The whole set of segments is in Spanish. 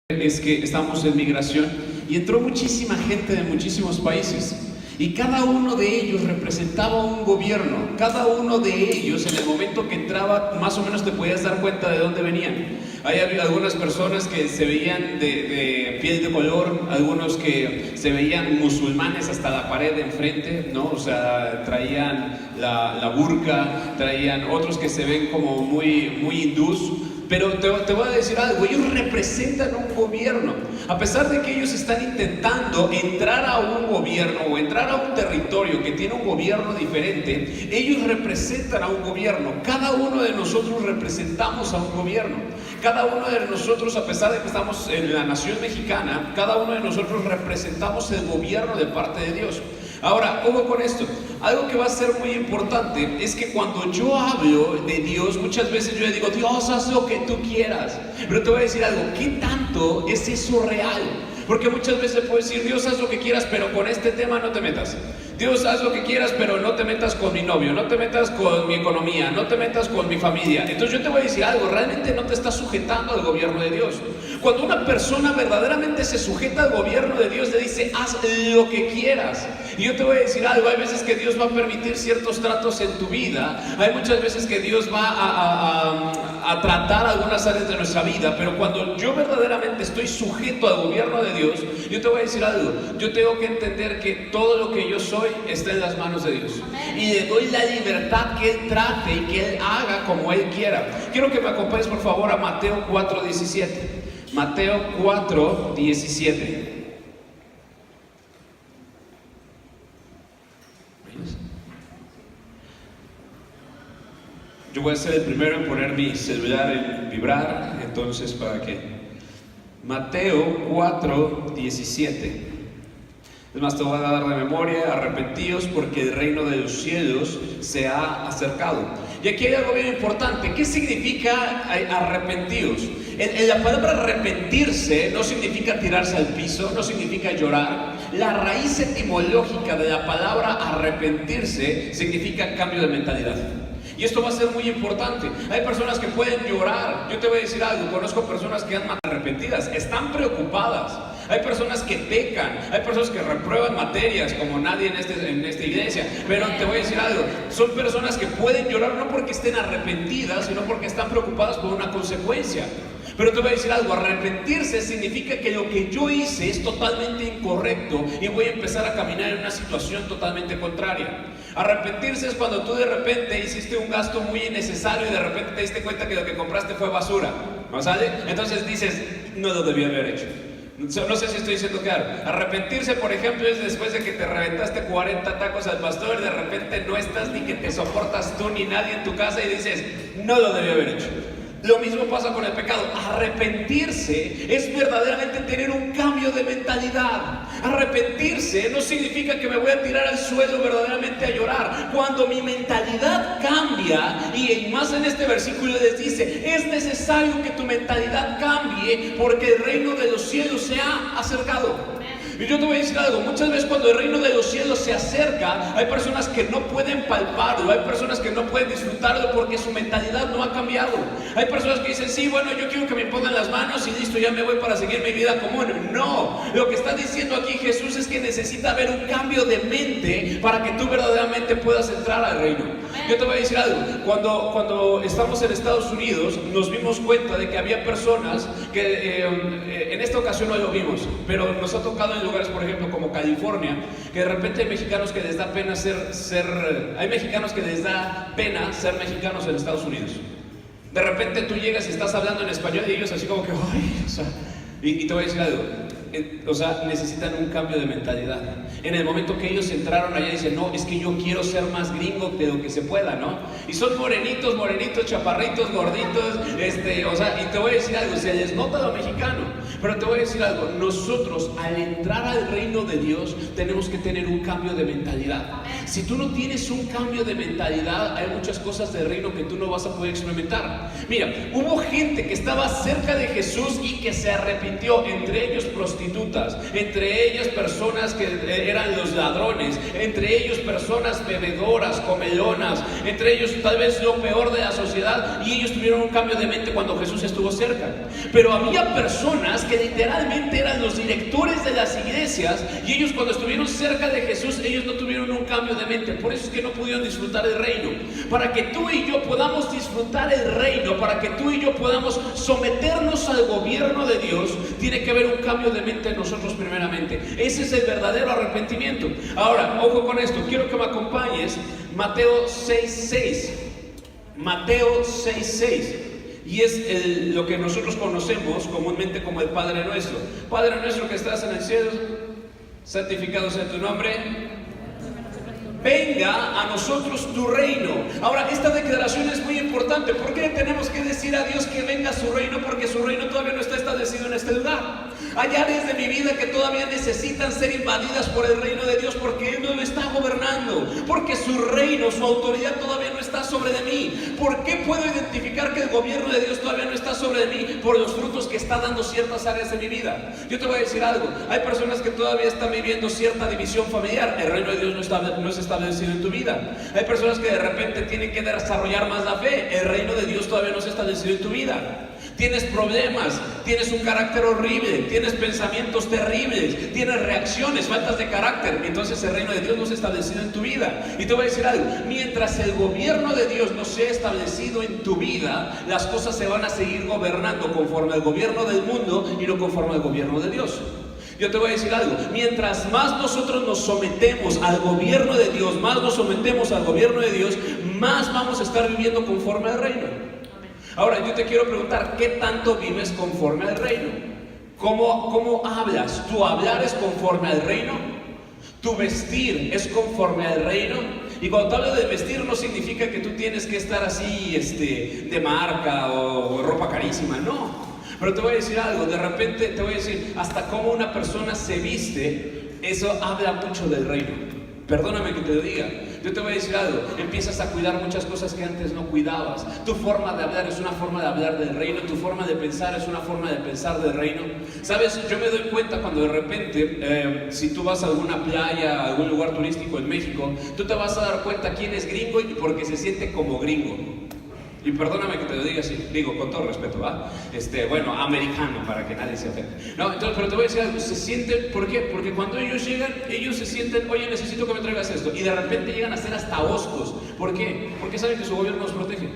Es que estamos en migración y entró muchísima gente de muchísimos países y cada uno de ellos representaba un gobierno. Cada uno de ellos, en el momento que entraba, más o menos te podías dar cuenta de dónde venían. Hay algunas personas que se veían de piel de color, algunos que se veían musulmanes hasta la pared de enfrente, ¿no? O sea, traían la burka, traían otros que se ven como muy hindús. Pero te voy a decir algo, ellos representan un gobierno. A pesar de que ellos están intentando entrar a un gobierno o entrar a un territorio que tiene un gobierno diferente, ellos representan a un gobierno. Cada uno de nosotros representamos a un gobierno. Cada uno de nosotros, a pesar de que estamos en la nación mexicana, cada uno de nosotros representamos el gobierno de parte de Dios. Ahora, ojo con esto, algo que va a ser muy importante es que cuando yo hablo de Dios, muchas veces yo le digo, Dios, haz lo que tú quieras. Pero te voy a decir algo, ¿qué tanto es eso real? Porque muchas veces puedo decir, Dios, haz lo que quieras, pero con este tema no te metas. Dios, haz lo que quieras, pero no te metas con mi novio, no te metas con mi economía, no te metas con mi familia. Entonces yo te voy a decir algo, realmente no te estás sujetando al gobierno de Dios. Cuando una persona verdaderamente se sujeta al gobierno de Dios, le dice, haz lo que quieras. Y yo te voy a decir algo, hay veces que Dios va a permitir ciertos tratos en tu vida, hay muchas veces que Dios va a tratar algunas áreas de nuestra vida, pero cuando yo verdaderamente estoy sujeto al gobierno de Dios, yo te voy a decir algo, yo tengo que entender que todo lo que yo soy está en las manos de Dios. Y le doy la libertad que Él trate y que Él haga como Él quiera. Quiero que me acompañes por favor a Mateo 4:17. Mateo 4:17. Yo voy a ser el primero en poner mi celular en vibrar, entonces para que... Mateo 4:17. Es más, te voy a dar de memoria, arrepentíos porque el reino de los cielos se ha acercado. Y aquí hay algo bien importante. ¿Qué significa arrepentíos? La palabra arrepentirse no significa tirarse al piso, no significa llorar. La raíz etimológica de la palabra arrepentirse significa cambio de mentalidad. Y esto va a ser muy importante. Hay personas que pueden llorar. Yo te voy a decir algo, conozco personas que andan arrepentidas, están preocupadas. Hay personas que pecan, hay personas que reprueban materias como nadie en esta iglesia. Pero te voy a decir algo, son personas que pueden llorar no porque estén arrepentidas, sino porque están preocupadas por una consecuencia. Pero te voy a decir algo, arrepentirse significa que lo que yo hice es totalmente incorrecto y voy a empezar a caminar en una situación totalmente contraria. Arrepentirse es cuando tú de repente hiciste un gasto muy innecesario y de repente te diste cuenta que lo que compraste fue basura, ¿no sale? Entonces dices, no lo debí haber hecho. No sé si estoy diciendo claro. Arrepentirse, por ejemplo, es después de que te reventaste 40 tacos al pastor y de repente no estás ni que te soportas tú ni nadie en tu casa y dices, no lo debí haber hecho. Lo mismo pasa con el pecado. Arrepentirse es verdaderamente tener un cambio de mentalidad. Arrepentirse no significa que me voy a tirar al suelo verdaderamente a llorar. Cuando mi mentalidad cambia, y más en este versículo les dice, es necesario que tu mentalidad cambie porque el reino de los cielos se ha acercado. Y yo te voy a decir algo, muchas veces cuando el reino de los cielos se acerca, hay personas que no pueden palparlo, hay personas que no pueden disfrutarlo porque su mentalidad no ha cambiado. Hay personas que dicen, sí, bueno, yo quiero que me pongan las manos y listo, ya me voy para seguir mi vida común. No, lo que está diciendo aquí Jesús es que necesita haber un cambio de mente para que tú verdaderamente puedas entrar al reino. Yo te voy a decir algo, cuando estamos en Estados Unidos nos dimos cuenta de que había personas que en esta ocasión no lo vimos, pero nos ha tocado en lugares, por ejemplo, como California, que de repente hay mexicanos que les da pena hay mexicanos que les da pena ser mexicanos en Estados Unidos. De repente tú llegas y estás hablando en español y ellos así como que, ay, o sea, y te voy a decir algo, necesitan un cambio de mentalidad. En el momento que ellos entraron allá dicen, no, es que yo quiero ser más gringo de lo que se pueda, ¿no? Y son morenitos, chaparritos, gorditos, o sea, y te voy a decir algo, se les nota lo mexicano, pero te voy a decir algo, nosotros al entrar al reino de Dios tenemos que tener un cambio de mentalidad. Si tú no tienes un cambio de mentalidad, hay muchas cosas del reino que tú no vas a poder experimentar. Mira, hubo gente que estaba cerca de Jesús y que se arrepintió, entre ellos prostitutas. prostitutas, entre ellas personas que eran los ladrones, entre ellos personas bebedoras, comelonas, entre ellos tal vez lo peor de la sociedad, y ellos tuvieron un cambio de mente cuando Jesús estuvo cerca. Pero había personas que literalmente eran los directores de las iglesias, y ellos cuando estuvieron cerca de Jesús, ellos no tuvieron un cambio de mente. Por eso es que no pudieron disfrutar el reino. Para que tú y yo podamos disfrutar el reino, para que tú y yo podamos someternos al gobierno de Dios, tiene que haber un cambio de mente en nosotros primeramente. Ese es el verdadero arrepentimiento. Ahora, ojo con esto, quiero que me acompañes. Mateo 6:6. Mateo 6:6. Y es lo que nosotros conocemos comúnmente como el Padre Nuestro. Padre nuestro que estás en el cielo, santificado sea tu nombre. Venga a nosotros tu reino. Ahora, esta declaración es muy importante. ¿Por qué tenemos que decir a Dios que venga su reino? Porque su reino todavía no está establecido en este lugar. Hay áreas de mi vida que todavía necesitan ser invadidas por el reino de Dios, porque Él no lo está gobernando, porque su reino, su autoridad todavía no está sobre de mí. ¿Por qué puedo identificar que el gobierno de Dios todavía no está sobre de mí? Por los frutos que está dando ciertas áreas de mi vida. Yo te voy a decir algo. Hay personas que todavía están viviendo cierta división familiar. El reino de Dios no se establecido en tu vida. Hay personas que de repente tienen que desarrollar más la fe. El reino de Dios todavía no se ha establecido en tu vida. Tienes problemas, tienes un carácter horrible, tienes pensamientos terribles, tienes reacciones, faltas de carácter. Entonces el reino de Dios no se ha establecido en tu vida. Y te voy a decir algo, mientras el gobierno de Dios no se ha establecido en tu vida, las cosas se van a seguir gobernando conforme al gobierno del mundo y no conforme al gobierno de Dios. Yo te voy a decir algo, mientras más nosotros nos sometemos al gobierno de Dios, más nos sometemos al gobierno de Dios, más vamos a estar viviendo conforme al reino. Ahora, yo te quiero preguntar, ¿qué tanto vives conforme al reino? ¿Cómo hablas? ¿Tu hablar es conforme al reino? ¿Tu vestir es conforme al reino? Y cuando te hablo de vestir no significa que tú tienes que estar así, de marca o ropa carísima, no. Pero te voy a decir algo, de repente te voy a decir, hasta cómo una persona se viste, eso habla mucho del reino. Perdóname que te lo diga, yo te voy a decir algo, empiezas a cuidar muchas cosas que antes no cuidabas. Tu forma de hablar es una forma de hablar del reino, tu forma de pensar es una forma de pensar del reino. Sabes, yo me doy cuenta cuando de repente, si tú vas a alguna playa, a algún lugar turístico en México, tú te vas a dar cuenta quién es gringo y porque se siente como gringo. Y perdóname que te lo diga así, digo con todo respeto, ¿va? Bueno, americano, para que nadie se ofenda. No, entonces, pero te voy a decir algo, se sienten, ¿por qué? Porque cuando ellos llegan, ellos se sienten, oye, necesito que me traigas esto. Y de repente llegan a ser hasta hoscos. ¿Por qué? Porque saben que su gobierno nos protege.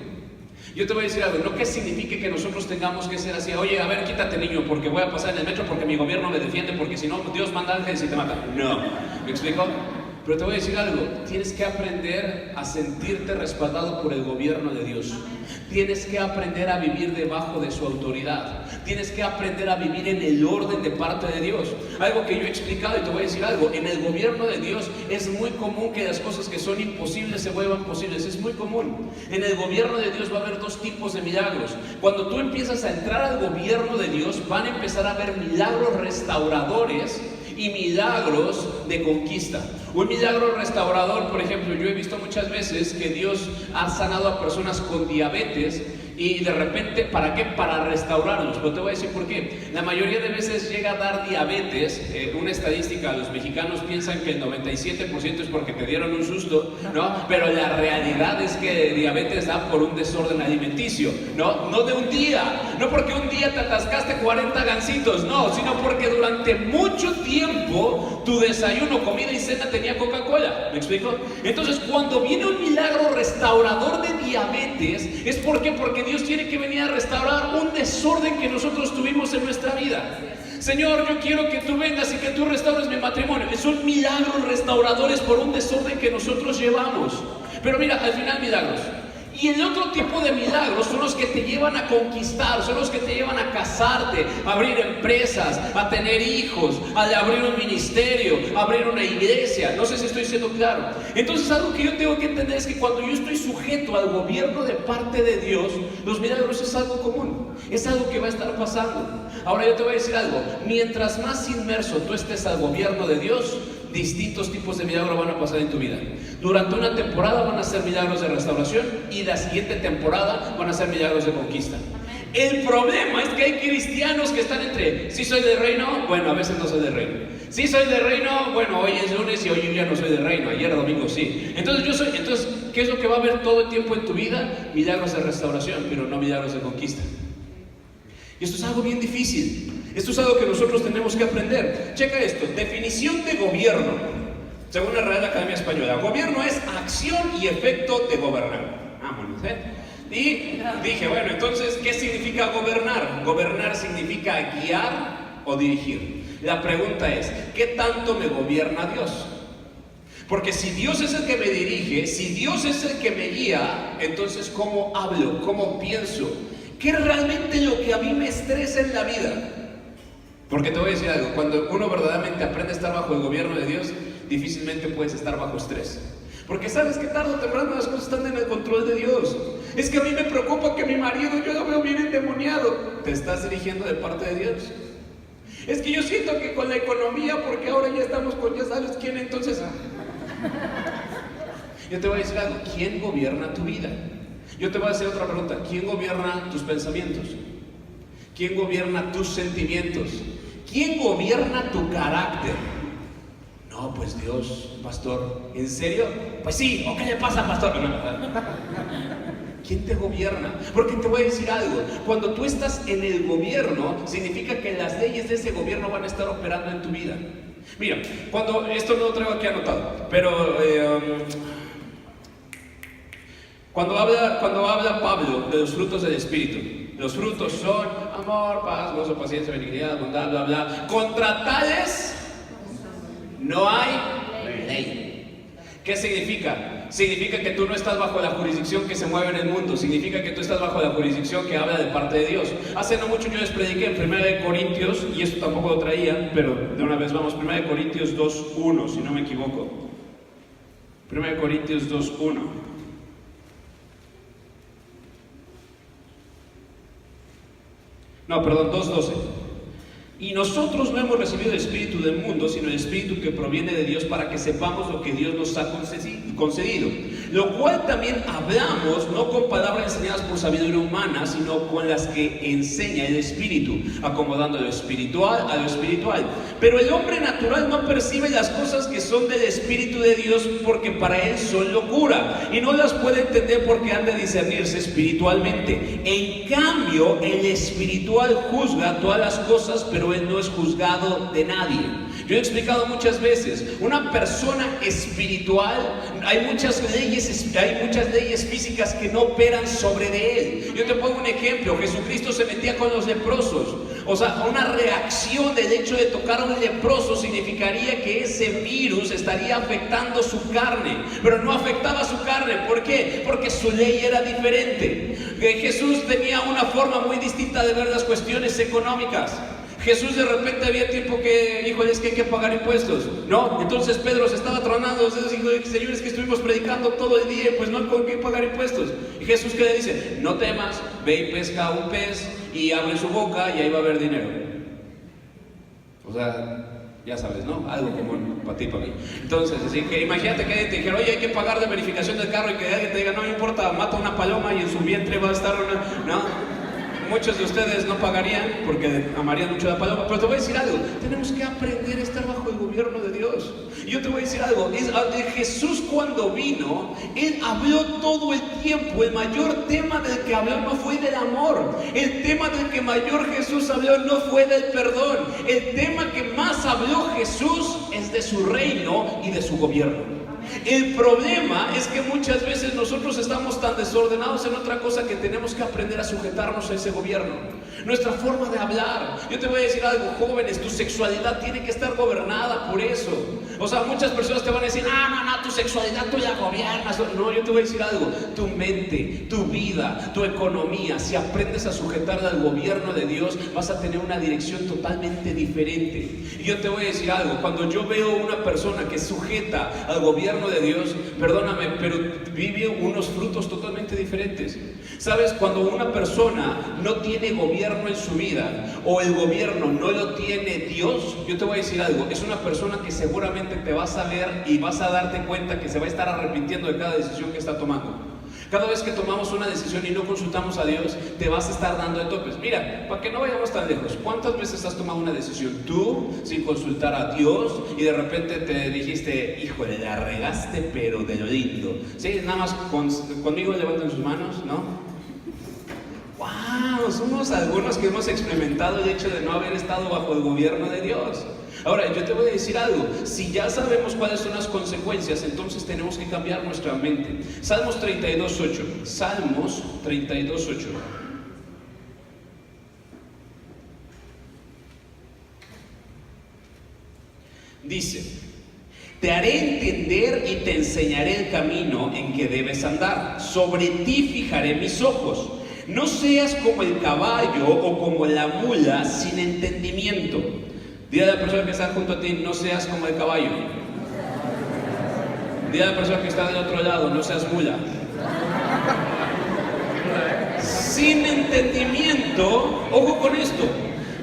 Yo te voy a decir algo, no que signifique que nosotros tengamos que ser así, oye, a ver, quítate niño, porque voy a pasar en el metro, porque mi gobierno me defiende, porque si no, Dios manda ángeles y te mata. No, ¿me explico? Pero te voy a decir algo, tienes que aprender a sentirte respaldado por el gobierno de Dios. Tienes que aprender a vivir debajo de su autoridad. Tienes que aprender a vivir en el orden de parte de Dios. Algo que yo he explicado y te voy a decir algo, en el gobierno de Dios es muy común que las cosas que son imposibles se vuelvan posibles. Es muy común. En el gobierno de Dios va a haber dos tipos de milagros. Cuando tú empiezas a entrar al gobierno de Dios, van a empezar a haber milagros restauradores y milagros de conquista. Un milagro restaurador, por ejemplo, yo he visto muchas veces que Dios ha sanado a personas con diabetes y de repente, ¿para qué? Para restaurarlos. Pero te voy a decir por qué. La mayoría de veces llega a dar diabetes, una estadística, los mexicanos piensan que el 97% es porque te dieron un susto, ¿no? Pero la realidad es que diabetes da por un desorden alimenticio, ¿no? No de un día, no porque un día te atascaste 40 gancitos, no, sino porque durante mucho tiempo tu desayuno, comida y cena tenía Coca-Cola, ¿me explico? Entonces, cuando viene un milagro restaurador de diabetes, ¿es por qué? Porque Dios tiene que venir a restaurar un desorden que nosotros tuvimos en nuestra vida. Señor, yo quiero que tú vengas y que tú restaures mi matrimonio. Son milagros restauradores por un desorden que nosotros llevamos. Pero mira, al final milagros. Y el otro tipo de milagros son los que te llevan a conquistar, son los que te llevan a casarte, a abrir empresas, a tener hijos, a abrir un ministerio, a abrir una iglesia. No sé si estoy siendo claro. Entonces, algo que yo tengo que entender es que cuando yo estoy sujeto al gobierno de parte de Dios, los milagros es algo común, es algo que va a estar pasando. Ahora yo te voy a decir algo, mientras más inmerso tú estés al gobierno de Dios, distintos tipos de milagros van a pasar en tu vida. Durante una temporada van a ser milagros de restauración y la siguiente temporada van a ser milagros de conquista. El problema es que hay cristianos que están entre, si soy del reino, bueno, a veces no soy del reino. Si soy del reino, bueno, hoy es lunes y hoy yo ya no soy del reino, ayer domingo sí. Entonces, ¿qué es lo que va a haber todo el tiempo en tu vida? Milagros de restauración, pero no milagros de conquista. Y esto es algo bien difícil. Esto es algo que nosotros tenemos que aprender. Checa esto, definición de gobierno, según la Real Academia Española. Gobierno es acción y efecto de gobernar. Vámonos, Y dije, bueno, entonces, ¿qué significa gobernar? Gobernar significa guiar o dirigir. La pregunta es, ¿qué tanto me gobierna Dios? Porque si Dios es el que me dirige, si Dios es el que me guía, entonces ¿cómo hablo? ¿Cómo pienso? ¿Qué es realmente lo que a mí me estresa en la vida? Porque te voy a decir algo, cuando uno verdaderamente aprende a estar bajo el gobierno de Dios, difícilmente puedes estar bajo estrés. Porque sabes que tarde o temprano las cosas están en el control de Dios. Es que a mí me preocupa que mi marido, yo lo veo bien endemoniado. ¿Te estás dirigiendo de parte de Dios? Es que yo siento que con la economía, porque ahora ya estamos con ya sabes quién, entonces... Yo te voy a decir algo, ¿quién gobierna tu vida? Yo te voy a hacer otra pregunta, ¿quién gobierna tus pensamientos? ¿Quién gobierna tus sentimientos? ¿Quién gobierna tu carácter? No, pues Dios, pastor. ¿En serio? Pues sí, ¿o qué le pasa, pastor? ¿Quién te gobierna? Porque te voy a decir algo, cuando tú estás en el gobierno, significa que las leyes de ese gobierno van a estar operando en tu vida. Mira, esto no lo traigo aquí anotado, pero cuando habla Pablo de los frutos del Espíritu, los frutos son amor, paz, gozo, paciencia, benignidad, bondad, bla, bla. Contra tales no hay ley. ¿Qué significa? Significa que tú no estás bajo la jurisdicción que se mueve en el mundo. Significa que tú estás bajo la jurisdicción que habla de parte de Dios. Hace no mucho yo les prediqué en 1 Corintios, y esto tampoco lo traía, pero de una vez vamos, 1 Corintios 2:1, si no me equivoco. 1 Corintios 2:1. No, perdón, 2:12. Y nosotros no hemos recibido el espíritu del mundo, sino el espíritu que proviene de Dios para que sepamos lo que Dios nos ha concedido. Lo cual también hablamos, no con palabras enseñadas por sabiduría humana, sino con las que enseña el espíritu, acomodando lo espiritual a lo espiritual. Pero el hombre natural no percibe las cosas que son del espíritu de Dios, porque para él son locura, y no las puede entender porque han de discernirse espiritualmente. En cambio, el espiritual juzga todas las cosas, pero él no es juzgado de nadie. Yo he explicado muchas veces, una persona espiritual, hay muchas leyes físicas que no operan sobre de él. Yo te pongo un ejemplo, Jesucristo se metía con los leprosos. O sea, una reacción del hecho de tocar a un leproso significaría que ese virus estaría afectando su carne, pero no afectaba su carne. ¿Por qué? Porque su ley era diferente. Jesús tenía una forma muy distinta de ver las cuestiones económicas. Jesús de repente había tiempo que dijo, es que hay que pagar impuestos, ¿no? Entonces Pedro se estaba tronando los dedos y dijo, señores, que estuvimos predicando todo el día, pues no hay que pagar impuestos. Y Jesús, ¿qué le dice? No temas, ve y pesca un pez y abre su boca y ahí va a haber dinero. O sea, ya sabes, ¿no? Algo común para ti, para mí. Entonces, así que imagínate que te dijeron, oye, hay que pagar de verificación del carro, y que alguien te diga, no me importa, mata una paloma y en su vientre va a estar una... ¿no? Muchos de ustedes no pagarían porque amarían mucho la paloma, pero te voy a decir algo, tenemos que aprender a estar bajo el gobierno de Dios. Y yo te voy a decir algo, Jesús cuando vino, Él habló todo el tiempo, el mayor tema del que habló no fue del amor, el tema del que mayor Jesús habló no fue del perdón, el tema que más habló Jesús es de su reino y de su gobierno. El problema es que muchas veces nosotros estamos tan desordenados en otra cosa que tenemos que aprender a sujetarnos a ese gobierno. Nuestra forma de hablar. Yo te voy a decir algo, jóvenes, tu sexualidad tiene que estar gobernada por eso. O sea, muchas personas te van a decir, no, tu sexualidad tú la gobiernas. No, yo te voy a decir algo, tu mente, tu vida, tu economía, si aprendes a sujetarla al gobierno de Dios, vas a tener una dirección totalmente diferente. Y yo te voy a decir algo, cuando yo veo una persona que sujeta al gobierno de Dios, perdóname, pero vive unos frutos totalmente diferentes. ¿Sabes? Cuando una persona no tiene gobierno en su vida, o el gobierno no lo tiene Dios, yo te voy a decir algo, es una persona que seguramente te vas a ver y vas a darte cuenta que se va a estar arrepintiendo de cada decisión que está tomando. Cada vez que tomamos una decisión y no consultamos a Dios, te vas a estar dando de topes. Mira, para que no vayamos tan lejos, ¿cuántas veces has tomado una decisión tú sin consultar a Dios y de repente te dijiste, híjole, la regaste pero de lo lindo? Sí, nada más conmigo levanten sus manos, ¿no? ¡Wow! Somos algunos que hemos experimentado el hecho de no haber estado bajo el gobierno de Dios. Ahora, yo te voy a decir algo, si ya sabemos cuáles son las consecuencias, entonces tenemos que cambiar nuestra mente. Salmos 32:8. Salmos 32:8. Dice, te haré entender y te enseñaré el camino en que debes andar. Sobre ti fijaré mis ojos. No seas como el caballo o como la mula sin entendimiento. Dile a la persona que está junto a ti, no seas como el caballo. Dile a la persona que está del otro lado, no seas mula. Sin entendimiento, ojo con esto,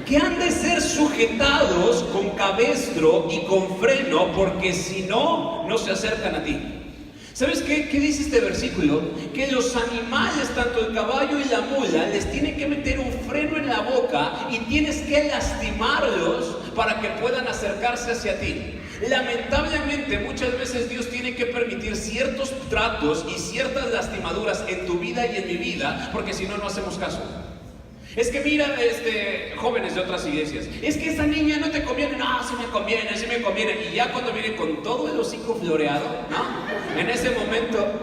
que han de ser sujetados con cabestro y con freno, porque si no, no se acercan a ti. ¿Sabes qué dice este versículo? Que los animales, tanto el caballo y la mula, les tienen que meter un freno en la boca y tienes que lastimarlos para que puedan acercarse hacia ti. Lamentablemente, muchas veces Dios tiene que permitir ciertos tratos y ciertas lastimaduras en tu vida y en mi vida, porque si no, no hacemos caso. Es que mira, jóvenes de otras iglesias, es que esa niña no te conviene. No, sí me conviene, sí me conviene. Y ya cuando viene con todo el hocico floreado, ¿no? En ese momento,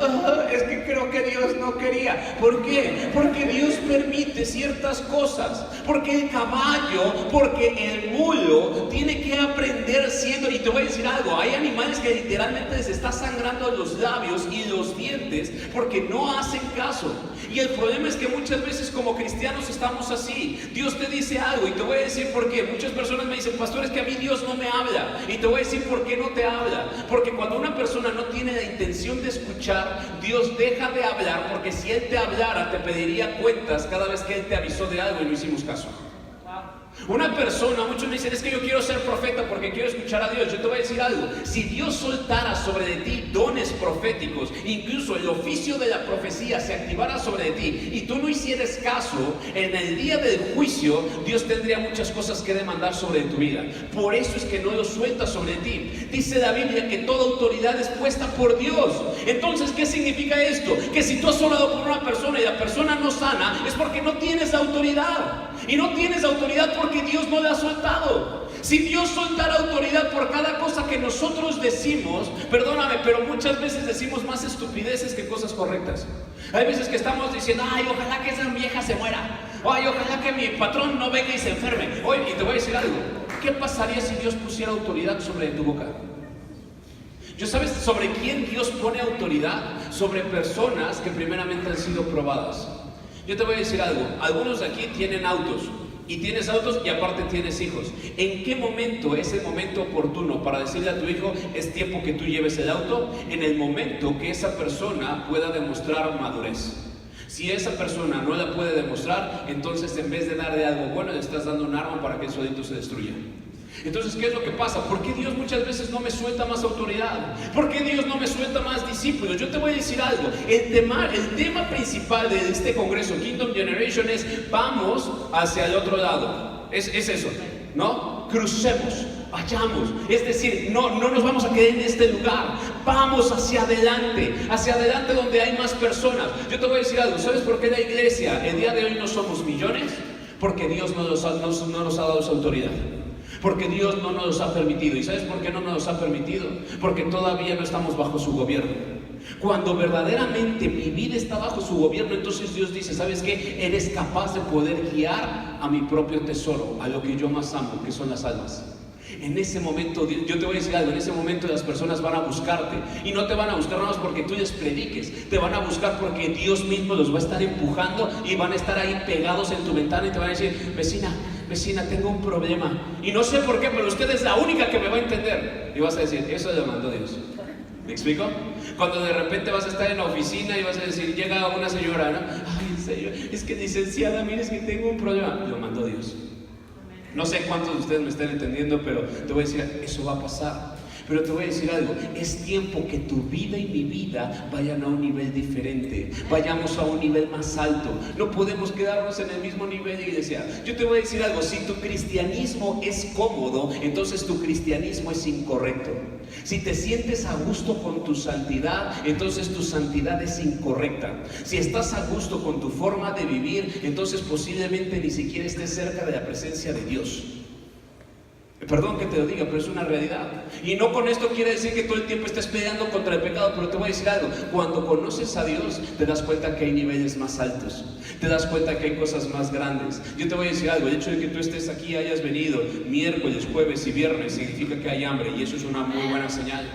es que creo que Dios no quería. ¿Por qué? Porque Dios permite ciertas cosas. Porque el caballo, porque el mulo tiene que aprender siendo, y te voy a decir algo, hay animales que literalmente les está sangrando los labios y los dientes porque no hacen caso. Y el problema es que muchas veces como cristianos estamos así. Dios te dice algo y te voy a decir por qué. Muchas personas me dicen, pastor, es que a mí Dios no me habla. Y te voy a decir por qué no te habla. Porque cuando una persona no tiene la intención de escuchar, Dios deja de hablar, porque si Él te hablara, te pediría cuentas cada vez que Él te avisó de algo y no hicimos caso. Una persona, muchos me dicen, es que yo quiero ser profeta porque quiero escuchar a Dios. Yo te voy a decir algo, si Dios soltara sobre de ti dones proféticos, incluso el oficio de la profecía se activara sobre de ti y tú no hicieras caso, en el día del juicio Dios tendría muchas cosas que demandar sobre tu vida. Por eso es que no lo suelta sobre ti. Dice la Biblia que toda autoridad es puesta por Dios. Entonces, ¿qué significa esto? Que si tú has orado por una persona y la persona no sana, es porque no tienes autoridad. Y no tienes autoridad porque Dios no la ha soltado. Si Dios soltara autoridad por cada cosa que nosotros decimos, perdóname, pero muchas veces decimos más estupideces que cosas correctas. Hay veces que estamos diciendo, ay, ojalá que esa vieja se muera. Ay, ojalá que mi patrón no venga y se enferme. Oye, y te voy a decir algo, ¿qué pasaría si Dios pusiera autoridad sobre tu boca? ¿Yo sabes sobre quién Dios pone autoridad? Sobre personas que primeramente han sido probadas. Yo te voy a decir algo, algunos de aquí tienen autos, y tienes autos y aparte tienes hijos. ¿En qué momento es el momento oportuno para decirle a tu hijo, es tiempo que tú lleves el auto? En el momento que esa persona pueda demostrar madurez. Si esa persona no la puede demostrar, entonces en vez de darle algo bueno, le estás dando un arma para que el solito se destruya. Entonces, ¿qué es lo que pasa? ¿Por qué Dios muchas veces no me suelta más autoridad? ¿Por qué Dios no me suelta más discípulos? Yo te voy a decir algo, el tema principal de este congreso, Kingdom Generation, es vamos hacia el otro lado. Es eso, ¿no? Crucemos, vayamos. Es decir, no nos vamos a quedar en este lugar. Vamos hacia adelante donde hay más personas. Yo te voy a decir algo, ¿sabes por qué la iglesia el día de hoy no somos millones? Porque Dios no nos ha dado esa autoridad. Porque Dios no nos ha permitido. ¿Y sabes por qué no nos ha permitido? Porque todavía no estamos bajo su gobierno. Cuando verdaderamente mi vida está bajo su gobierno, entonces Dios dice, ¿sabes qué? Eres capaz de poder guiar a mi propio tesoro, a lo que yo más amo, que son las almas. En ese momento, yo te voy a decir algo, en ese momento las personas van a buscarte. Y no te van a buscar nada más porque tú les prediques. Te van a buscar porque Dios mismo los va a estar empujando y van a estar ahí pegados en tu ventana y te van a decir, vecina, tengo un problema. Y no sé por qué, pero usted es la única que me va a entender. Y vas a decir, eso lo mandó Dios. ¿Me explico? Cuando de repente vas a estar en la oficina y vas a decir, llega una señora, ¿no? Ay, en serio, es que licenciada, mire, es que tengo un problema. Lo mandó Dios. No sé cuántos de ustedes me están entendiendo, pero te voy a decir, eso va a pasar. Pero te voy a decir algo, es tiempo que tu vida y mi vida vayan a un nivel diferente, vayamos a un nivel más alto. No podemos quedarnos en el mismo nivel de iglesia. Yo te voy a decir algo, si tu cristianismo es cómodo, entonces tu cristianismo es incorrecto. Si te sientes a gusto con tu santidad, entonces tu santidad es incorrecta. Si estás a gusto con tu forma de vivir, entonces posiblemente ni siquiera estés cerca de la presencia de Dios. Perdón que te lo diga, pero es una realidad. Y no con esto quiere decir que todo el tiempo estés peleando contra el pecado, pero te voy a decir algo. Cuando conoces a Dios, te das cuenta que hay niveles más altos, te das cuenta que hay cosas más grandes. Yo te voy a decir algo, el hecho de que tú estés aquí, hayas venido miércoles, jueves y viernes, significa que hay hambre, y eso es una muy buena señal.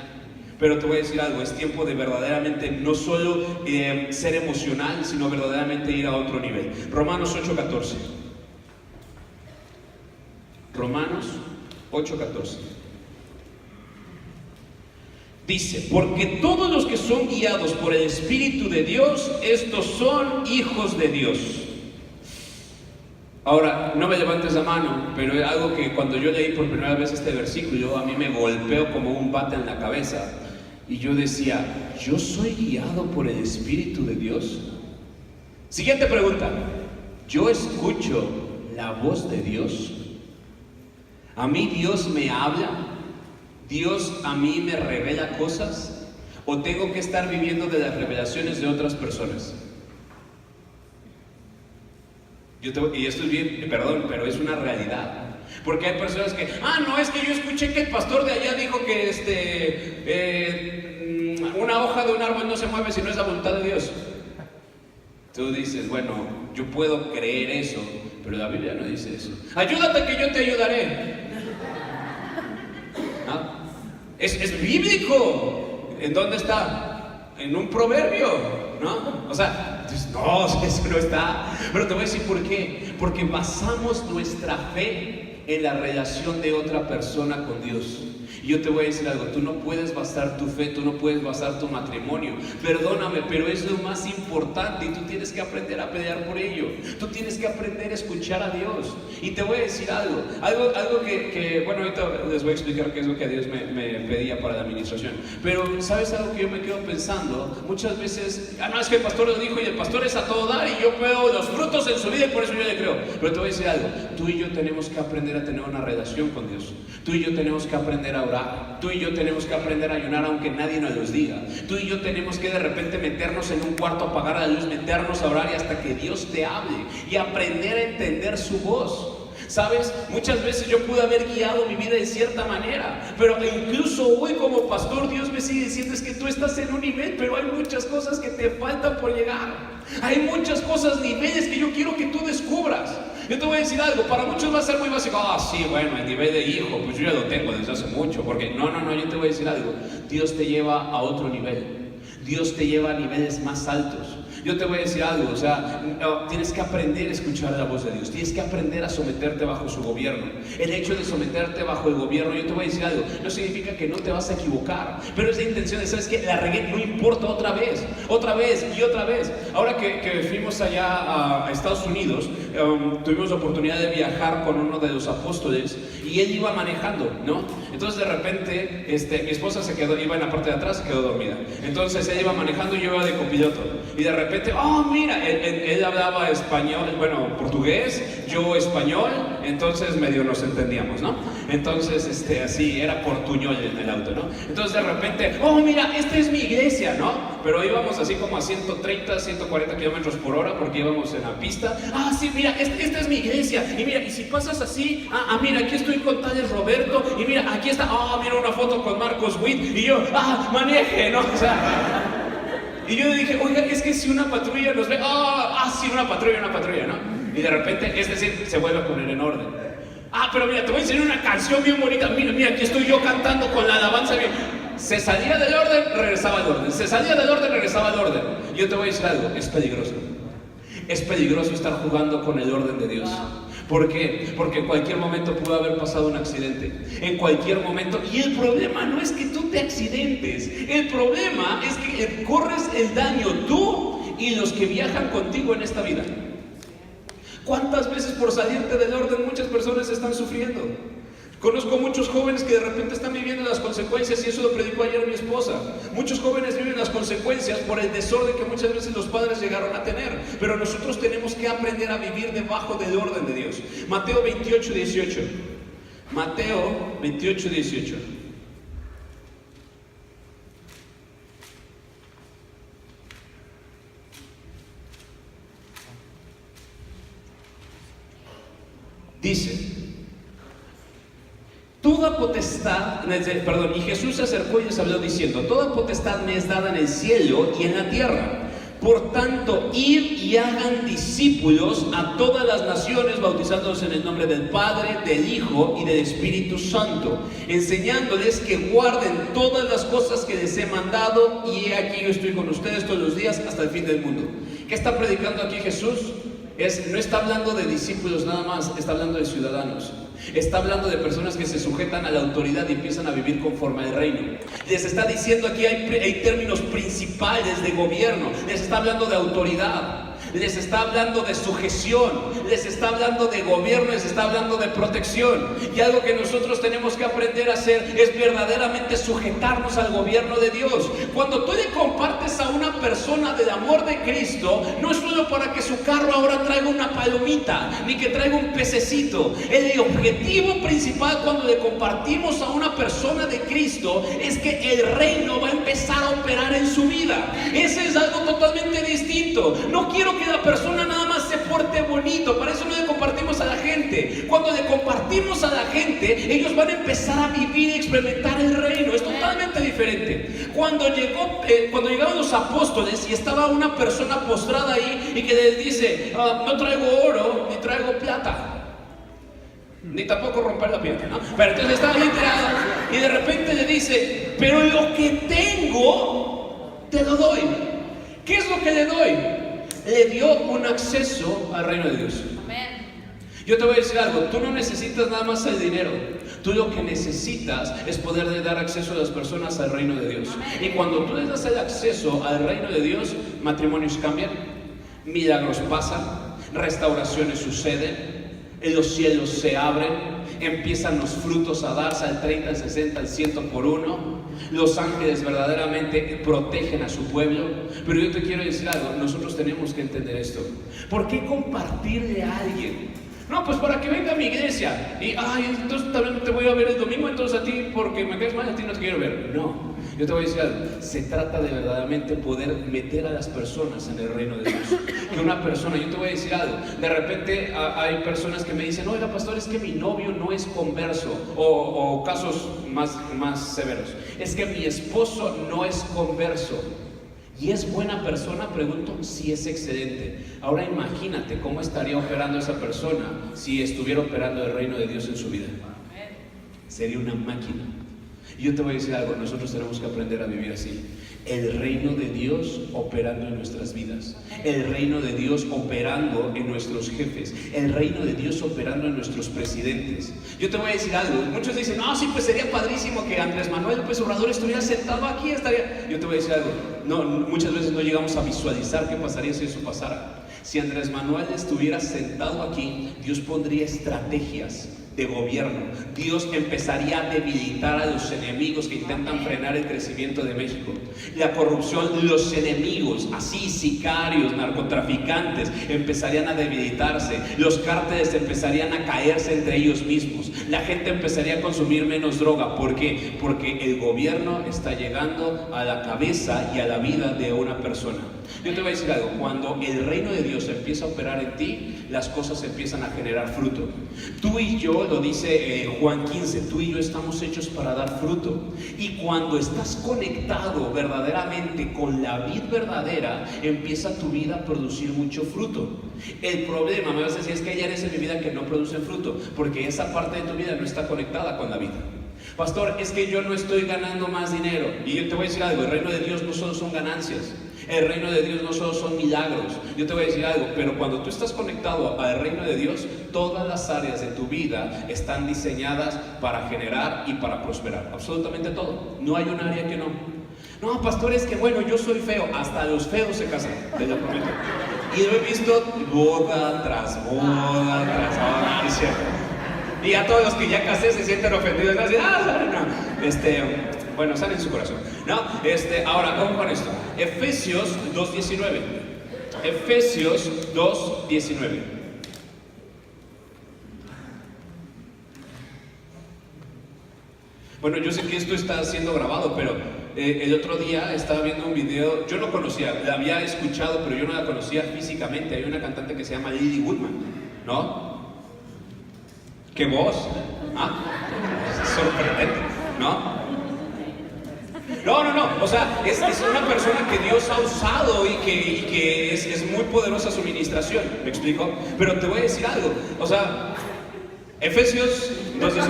Pero te voy a decir algo, es tiempo de verdaderamente no solo ser emocional, sino verdaderamente ir a otro nivel. Romanos 8:14. Romanos 8:14. Dice, porque todos los que son guiados por el Espíritu de Dios, estos son hijos de Dios. Ahora, no me levantes la mano, pero es algo que cuando yo leí por primera vez este versículo, a mí me golpeó como un bate en la cabeza. Y yo decía, ¿yo soy guiado por el Espíritu de Dios? Siguiente pregunta, ¿yo escucho la voz de Dios? ¿A mí Dios me habla? ¿Dios a mí me revela cosas? ¿O tengo que estar viviendo de las revelaciones de otras personas? Y esto es bien, perdón, pero es una realidad. Porque hay personas que, no, es que yo escuché que el pastor de allá dijo que una hoja de un árbol no se mueve si no es la voluntad de Dios. Tú dices, bueno, yo puedo creer eso, pero la Biblia no dice eso. Ayúdate que yo te ayudaré. ¿No? Es bíblico. ¿En dónde está? En un proverbio, ¿no? O sea, no, eso no está. Pero te voy a decir por qué. Porque basamos nuestra fe en la relación de otra persona con Dios. Y yo te voy a decir algo, tú no puedes basar tu fe, tú no puedes basar tu matrimonio. Perdóname, pero es lo más importante y tú tienes que aprender a pelear por ello. Tú tienes que aprender a escuchar a Dios. Y te voy a decir algo que bueno, ahorita les voy a explicar qué es lo que Dios me pedía para la administración. Pero, ¿sabes algo que yo me quedo pensando? Muchas veces, no, es que el pastor lo dijo y el pastor es a todo dar y yo veo los frutos en su vida y por eso yo le creo. Pero te voy a decir algo, tú y yo tenemos que aprender a tener una relación con Dios. Tú y yo tenemos que aprender a orar. Tú y yo tenemos que aprender a ayunar aunque nadie nos los diga. Tú y yo tenemos que de repente meternos en un cuarto, apagar la luz, meternos a orar y hasta que Dios te hable y aprender a entender su voz. ¿Sabes? Muchas veces yo pude haber guiado mi vida de cierta manera, pero incluso hoy como pastor Dios me sigue diciendo es que tú estás en un nivel, pero hay muchas cosas que te faltan por llegar. Hay muchas cosas, niveles que yo quiero que tú descubras. Yo te voy a decir algo, para muchos va a ser muy básico. Sí, bueno, el nivel de hijo, pues yo ya lo tengo desde hace mucho. Porque no, yo te voy a decir algo. Dios te lleva a otro nivel. Dios te lleva a niveles más altos. Yo te voy a decir algo, tienes que aprender a escuchar la voz de Dios. Tienes que aprender a someterte bajo su gobierno. El hecho de someterte bajo el gobierno, yo te voy a decir algo, no significa que no te vas a equivocar, pero es la intención de, ¿sabes qué? La regué, no importa, otra vez y otra vez. Ahora que fuimos allá a Estados Unidos, tuvimos la oportunidad de viajar con uno de los apóstoles y él iba manejando, ¿no? Entonces de repente, mi esposa iba en la parte de atrás, se quedó dormida. Entonces él iba manejando y yo iba de copiloto. Y de repente, mira, él hablaba español, bueno, portugués, yo español, entonces medio nos entendíamos, ¿no? Entonces, así, era portuñol en el auto, ¿no? Entonces de repente, mira, esta es mi iglesia, ¿no? Pero íbamos así como a 130, 140 kilómetros por hora porque íbamos en la pista. Sí, mira, esta es mi iglesia. Y mira, y si pasas así, mira, aquí estoy con tal Roberto. Y mira, aquí está, mira una foto con Marcos Witt. Y yo, maneje, ¿no? O sea, y yo dije, oiga, es que si una patrulla nos ve, sí, una patrulla, ¿no? Y de repente, es decir, se vuelve a poner en orden. Pero mira, te voy a enseñar una canción bien bonita. Mira, aquí estoy yo cantando con la alabanza bien. Se salía del orden, regresaba al orden. Se salía del orden, regresaba al orden. Yo te voy a decir algo, es peligroso. Es peligroso estar jugando con el orden de Dios. ¿Por qué? Porque en cualquier momento pudo haber pasado un accidente. En cualquier momento. Y el problema no es que tú te accidentes. El problema es que corres el daño tú y los que viajan contigo en esta vida. ¿Cuántas veces por salirte del orden muchas personas están sufriendo? Conozco muchos jóvenes que de repente están viviendo las consecuencias, y eso lo predicó ayer mi esposa. Muchos jóvenes viven las consecuencias por el desorden que muchas veces los padres llegaron a tener. Pero nosotros tenemos que aprender a vivir debajo del orden de Dios. Mateo 28, 18. Mateo 28, 18. Dice: toda potestad, y Jesús se acercó y les habló diciendo: toda potestad me es dada en el cielo y en la tierra. Por tanto, id y hagan discípulos a todas las naciones, bautizándolos en el nombre del Padre, del Hijo y del Espíritu Santo, enseñándoles que guarden todas las cosas que les he mandado, y he aquí yo estoy con ustedes todos los días hasta el fin del mundo. ¿Qué está predicando aquí Jesús? No está hablando de discípulos nada más, está hablando de ciudadanos. Está hablando de personas que se sujetan a la autoridad y empiezan a vivir conforme al reino. Les está diciendo aquí hay términos principales de gobierno. Les está hablando de autoridad. Les está hablando de sujeción, les está hablando de gobierno, les está hablando de protección. Y algo que nosotros tenemos que aprender a hacer es verdaderamente sujetarnos al gobierno de Dios. Cuando tú le compartes a una persona del amor de Cristo, no es solo para que su carro ahora traiga una palomita, ni que traiga un pececito. El objetivo principal cuando le compartimos a una persona de Cristo es que el reino va a empezar a operar en su vida. Ese es algo totalmente distinto. No quiero que la persona nada más se porte bonito, para eso no le compartimos a la gente. Cuando le compartimos a la gente, ellos van a empezar a vivir y experimentar el reino. Es totalmente diferente. Cuando llegaron los apóstoles y estaba una persona postrada ahí y que les dice: no traigo oro ni traigo plata, ni tampoco romper la pierna, ¿no? Pero entonces estaba ahí tirado y de repente le dice: pero lo que tengo te lo doy. ¿Qué es lo que le doy? Le dio un acceso al reino de Dios. Amén. Yo te voy a decir algo: tú no necesitas nada más el dinero. Tú lo que necesitas es poderle dar acceso a las personas al reino de Dios. Amén. Y cuando tú les das el acceso al reino de Dios, matrimonios cambian, milagros pasan, restauraciones suceden, los cielos se abren, empiezan los frutos a darse al 30, al 60, al 100 por uno. Los ángeles verdaderamente protegen a su pueblo. Pero yo te quiero decir algo: nosotros tenemos que entender esto. ¿Por qué compartirle a alguien? No, pues para que venga a mi iglesia y, entonces también te voy a ver el domingo, entonces a ti porque me caes mal, a ti no te quiero ver. No, yo te voy a decir algo: se trata de verdaderamente poder meter a las personas en el reino de Dios. Que una persona, yo te voy a decir algo, de repente hay personas que me dicen: oiga pastor, es que mi novio no es converso, o casos más severos, es que mi esposo no es converso. ¿Y es buena persona? Pregunto. Sí, es excelente. Ahora imagínate cómo estaría operando esa persona si estuviera operando el reino de Dios en su vida. Sería una máquina. Y yo te voy a decir algo: nosotros tenemos que aprender a vivir así. El reino de Dios operando en nuestras vidas, el reino de Dios operando en nuestros jefes, el reino de Dios operando en nuestros presidentes. Yo te voy a decir algo: muchos dicen: no, sí, pues sería padrísimo que Andrés Manuel López Obrador estuviera sentado aquí, estaría... Yo te voy a decir algo: no, muchas veces no llegamos a visualizar qué pasaría si eso pasara. Si Andrés Manuel estuviera sentado aquí, Dios pondría estrategias de gobierno. Dios empezaría a debilitar a los enemigos que intentan frenar el crecimiento de México. La corrupción, los enemigos, así sicarios, narcotraficantes, empezarían a debilitarse. Los cárteles empezarían a caerse entre ellos mismos. La gente empezaría a consumir menos droga. ¿Por qué? Porque el gobierno está llegando a la cabeza y a la vida de una persona. Yo te voy a decir algo: cuando el reino de Dios empieza a operar en ti, las cosas empiezan a generar fruto. Tú y yo, lo dice Juan 15, tú y yo estamos hechos para dar fruto. Y cuando estás conectado verdaderamente con la vid verdadera, empieza tu vida a producir mucho fruto. El problema, me vas a decir, es que hay áreas en mi vida que no producen fruto, porque esa parte de tu vida no está conectada con la vida. Pastor, es que yo no estoy ganando más dinero. Y yo te voy a decir algo: el reino de Dios no solo son ganancias, el reino de Dios no solo son milagros. Yo te voy a decir algo: pero cuando tú estás conectado al reino de Dios, todas las áreas de tu vida están diseñadas para generar y para prosperar. Absolutamente todo. No hay un área que no. No, pastor, es que bueno, yo soy feo. Hasta los feos se casan, te lo prometo. Y lo he visto boda tras boda tras boda. Es cierto. Y a todos los que ya casé se sienten ofendidos, así, no. Bueno, sale en su corazón, ¿no? Ahora, vamos con esto. Efesios 2:19. Efesios 2:19. Bueno, yo sé que esto está siendo grabado, pero el otro día estaba viendo un video, yo no conocía, la había escuchado, pero yo no la conocía físicamente. Hay una cantante que se llama Lily Woodman, ¿no? ¿Qué voz? ¿Ah? Sorprendente, ¿no? No, o sea, es una persona que Dios ha usado y que es muy poderosa su ministración, ¿me explico? Pero te voy a decir algo, o sea, Efesios 2:19.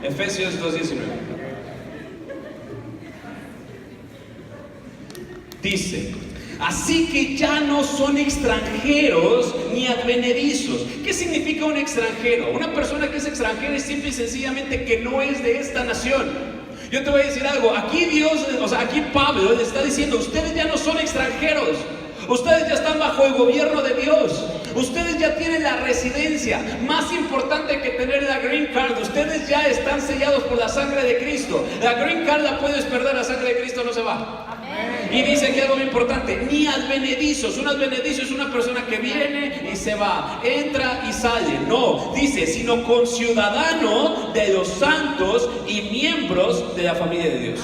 Efesios 2:19. Dice: así que ya no son extranjeros ni advenedizos. ¿Qué significa un extranjero? Una persona que es extranjera es simple y sencillamente que no es de esta nación. Yo te voy a decir algo, aquí Dios, aquí Pablo le está diciendo, ustedes ya no son extranjeros, ustedes ya están bajo el gobierno de Dios, ustedes ya tienen la residencia, más importante que tener la green card, ustedes ya están sellados por la sangre de Cristo. La green card la puedes perder, la sangre de Cristo no se va. Y dice que algo muy importante, ni advenedizos. Un advenedizo es una persona que viene y se va, entra y sale. No, dice, sino conciudadano de los santos y miembros de la familia de Dios.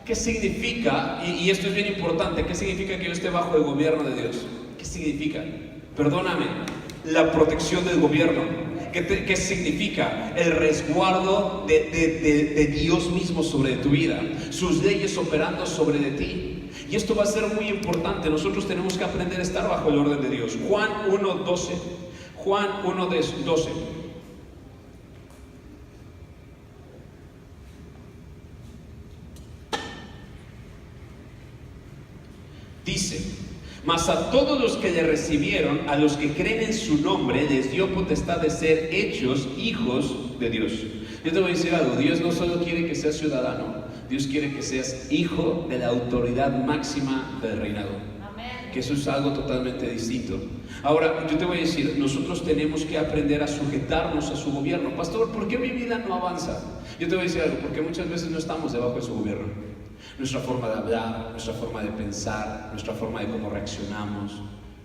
¿Qué significa? Y esto es bien importante. ¿Qué significa que yo esté bajo el gobierno de Dios? ¿Qué significa? Perdóname, la protección del gobierno. ¿Qué significa? El resguardo de Dios mismo sobre tu vida, sus leyes operando sobre de ti. Y esto va a ser muy importante. Nosotros tenemos que aprender a estar bajo el orden de Dios. Juan 1:12. Juan 1:12. Dice: mas a todos los que le recibieron, a los que creen en su nombre, les dio potestad de ser hechos hijos de Dios. Yo te voy a decir algo, Dios no solo quiere que seas ciudadano, Dios quiere que seas hijo de la autoridad máxima del reinado. Amén. Que eso es algo totalmente distinto. Ahora, yo te voy a decir, nosotros tenemos que aprender a sujetarnos a su gobierno. Pastor, ¿por qué mi vida no avanza? Yo te voy a decir algo, porque muchas veces no estamos debajo de su gobierno. Nuestra forma de hablar, nuestra forma de pensar, nuestra forma de cómo reaccionamos.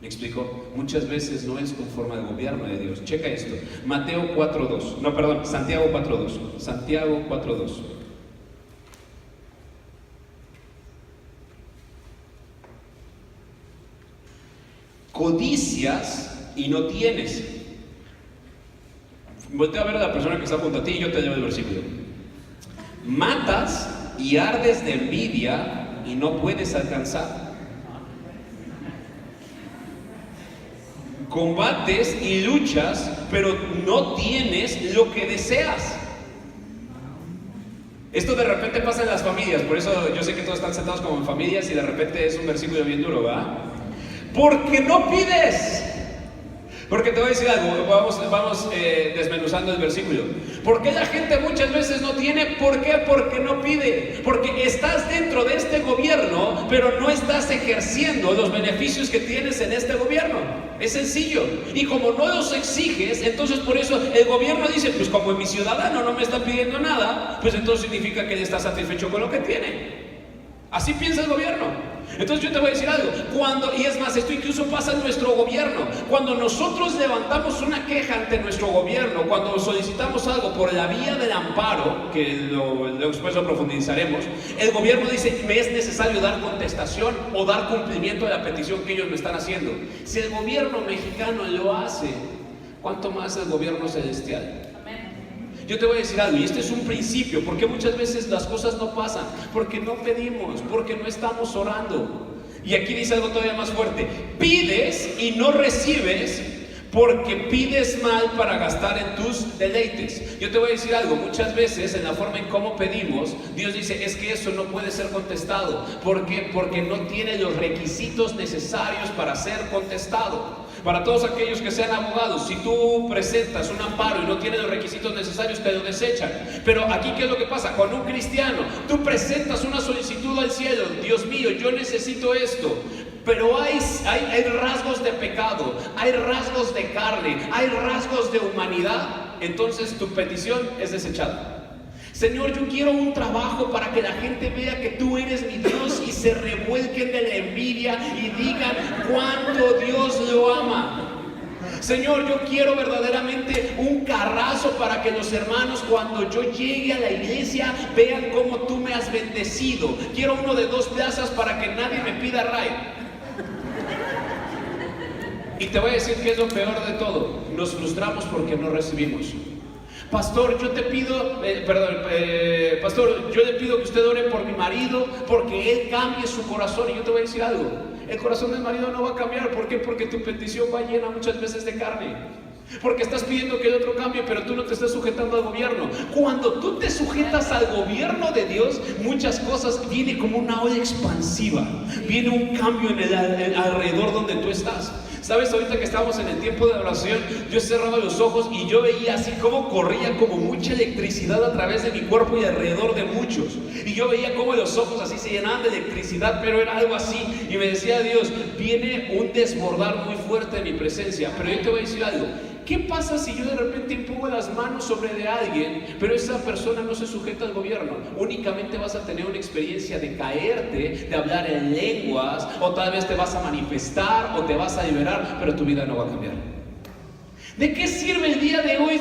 ¿Me explico? Muchas veces no es conforme al gobierno de Dios. Checa esto. Mateo 4:2. No, perdón, Santiago 4:2. Santiago 4:2. Codicias y no tienes. Voltea a ver a la persona que está junto a ti y yo te leo el versículo. Matas y ardes de envidia y no puedes alcanzar. Combates y luchas, pero no tienes lo que deseas. Esto de repente pasa en las familias, por eso yo sé que todos están sentados como en familias y de repente es un versículo bien duro, ¿verdad? Porque no pides. Porque te voy a decir algo, vamos desmenuzando el versículo. ¿Por qué la gente muchas veces no tiene? ¿Por qué? Porque no pide. Porque estás dentro de este gobierno, pero no estás ejerciendo los beneficios que tienes en este gobierno. Es sencillo. Y como no los exiges, entonces por eso el gobierno dice, pues como mi ciudadano no me está pidiendo nada, pues entonces significa que él está satisfecho con lo que tiene. Así piensa el gobierno. Entonces yo te voy a decir algo, y es más, esto incluso pasa en nuestro gobierno. Cuando nosotros levantamos una queja ante nuestro gobierno, cuando solicitamos algo por la vía del amparo, que después lo profundizaremos, el gobierno dice, me es necesario dar contestación o dar cumplimiento de la petición que ellos me están haciendo. Si el gobierno mexicano lo hace, ¿cuánto más el gobierno celestial? Yo te voy a decir algo, y este es un principio, porque muchas veces las cosas no pasan, porque no pedimos, porque no estamos orando. Y aquí dice algo todavía más fuerte, pides y no recibes porque pides mal para gastar en tus deleites. Yo te voy a decir algo, muchas veces en la forma en cómo pedimos, Dios dice, es que eso no puede ser contestado. ¿Por qué? Porque no tiene los requisitos necesarios para ser contestado. Para todos aquellos que sean abogados, si tú presentas un amparo y no tienes los requisitos necesarios, te lo desechan. Pero aquí, ¿qué es lo que pasa? Con un cristiano, tú presentas una solicitud al cielo, Dios mío, yo necesito esto. pero hay rasgos de pecado, hay rasgos de carne, hay rasgos de humanidad, entonces tu petición es desechada. Señor, yo quiero un trabajo para que la gente vea que tú eres mi Dios y se revuelquen de la envidia y digan cuánto Dios lo ama. Señor, yo quiero verdaderamente un carrazo para que los hermanos cuando yo llegue a la iglesia vean cómo tú me has bendecido. Quiero uno de 2 plazas para que nadie me pida ride. Y te voy a decir que es lo peor de todo. Nos frustramos porque no recibimos. Pastor, yo te pido, pastor, yo le pido que usted ore por mi marido, porque él cambie su corazón. Y yo te voy a decir algo, el corazón del marido no va a cambiar. ¿Por qué? Porque tu petición va llena muchas veces de carne. Porque estás pidiendo que el otro cambie, pero tú no te estás sujetando al gobierno. Cuando tú te sujetas al gobierno de Dios, muchas cosas, viene como una ola expansiva. Viene un cambio en el alrededor donde tú estás. ¿Sabes? Ahorita que estábamos en el tiempo de oración, yo cerraba los ojos y yo veía así como corría como mucha electricidad a través de mi cuerpo y alrededor de muchos. Y yo veía como los ojos así se llenaban de electricidad, pero era algo así. Y me decía Dios, viene un desbordar muy fuerte de mi presencia. Pero yo te voy a decir algo. ¿Qué pasa si yo de repente impongo las manos sobre de alguien, pero esa persona no se sujeta al gobierno? Únicamente vas a tener una experiencia de caerte, de hablar en lenguas, o tal vez te vas a manifestar, o te vas a liberar, pero tu vida no va a cambiar. ¿De qué sirve el día de hoy?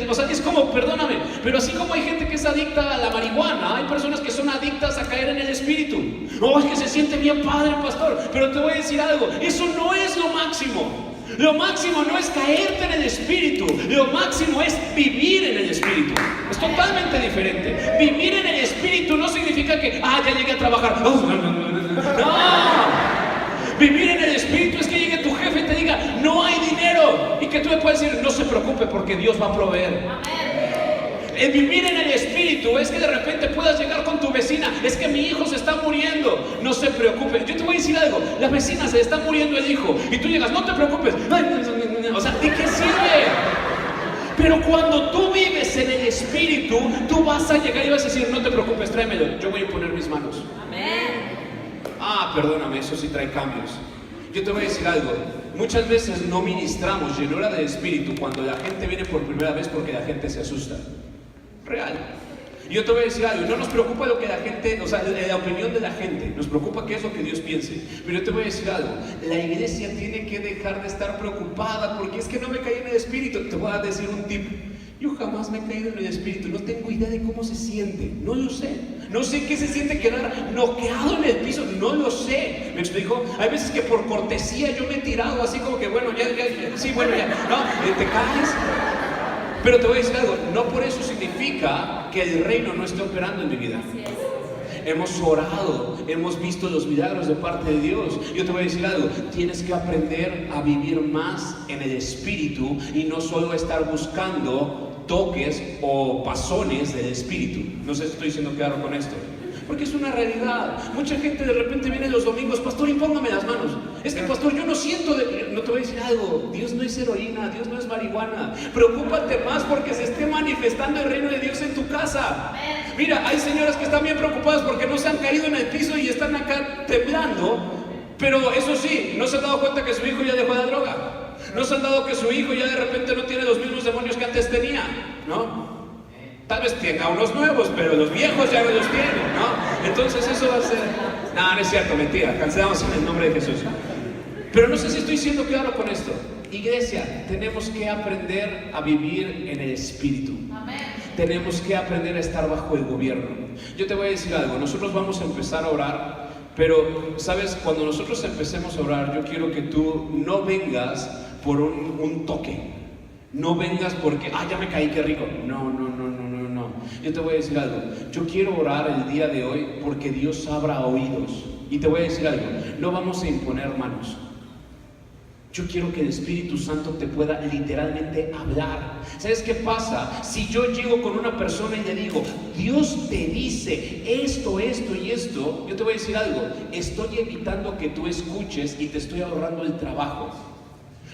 O sea, es como, perdóname, pero así como hay gente que es adicta a la marihuana, hay personas que son adictas a caer en el espíritu. No, es que se siente bien padre, pastor, pero te voy a decir algo, eso no es lo máximo. Lo máximo no es caerte en el espíritu, lo máximo es vivir en el espíritu. Es totalmente diferente. Vivir en el espíritu no significa que, ya llegué a trabajar. No. Vivir en el espíritu es que llegue tu jefe y te diga, no hay dinero. Y que tú le puedas decir, no se preocupe porque Dios va a proveer. El vivir en el espíritu es que de repente puedas llegar con tu vecina, es que mi hijo se está muriendo, no se preocupe. Yo te voy a decir algo, la vecina se le está muriendo el hijo y tú llegas, no te preocupes. O sea, ¿de qué sirve? Pero cuando tú vives en el espíritu, tú vas a llegar y vas a decir, no te preocupes, tráemelo, yo voy a poner mis manos. Perdóname, eso sí trae cambios. Yo te voy a decir algo, muchas veces no ministramos llenura de espíritu cuando la gente viene por primera vez porque la gente se asusta. Real. Y yo te voy a decir algo, no nos preocupa lo que la gente, o sea, la opinión de la gente, nos preocupa qué es lo que Dios piense. Pero yo te voy a decir algo, la iglesia tiene que dejar de estar preocupada porque es que no me caí en el espíritu. Te voy a decir un tip, yo jamás me he caído en el espíritu, no tengo idea de cómo se siente, no lo sé. No sé qué se siente quedar noqueado en el piso, no lo sé. ¿Me explico? Hay veces que por cortesía yo me he tirado así como que, bueno, ya, no, te caes. Pero te voy a decir algo, no por eso significa que el reino no esté operando en mi vida. Hemos orado, hemos visto los milagros de parte de Dios. Yo te voy a decir algo, tienes que aprender a vivir más en el espíritu y no solo estar buscando toques o pasones del espíritu. No sé si estoy siendo claro con esto. Porque es una realidad. Mucha gente de repente viene los domingos, pastor, impóngame las manos. Es que, pastor, yo no siento No te voy a decir algo, Dios no es heroína, Dios no es marihuana. Preocúpate más porque se esté manifestando el reino de Dios en tu casa. Mira, hay señoras que están bien preocupadas porque no se han caído en el piso y están acá temblando. Pero eso sí, no se han dado cuenta que su hijo ya dejó la droga. No se han dado que su hijo ya de repente no tiene los mismos demonios que antes tenía, ¿no? Tal vez tenga unos nuevos, pero los viejos ya no los tienen, ¿no? Entonces eso va a ser... No es cierto, mentira, cancelamos en el nombre de Jesús. Pero no sé si estoy siendo claro con esto. Iglesia, tenemos que aprender a vivir en el espíritu. Amén. Tenemos que aprender a estar bajo el gobierno. Yo te voy a decir algo, nosotros vamos a empezar a orar, pero, ¿sabes? Cuando nosotros empecemos a orar, yo quiero que tú no vengas por un toque. No vengas porque, ya me caí, qué rico. No. Yo te voy a decir algo. Yo quiero orar el día de hoy porque Dios abra oídos. Y te voy a decir algo. No vamos a imponer manos. Yo quiero que el Espíritu Santo te pueda literalmente hablar. ¿Sabes qué pasa? Si yo llego con una persona y le digo, Dios te dice esto y esto, yo te voy a decir algo. Estoy evitando que tú escuches y te estoy ahorrando el trabajo.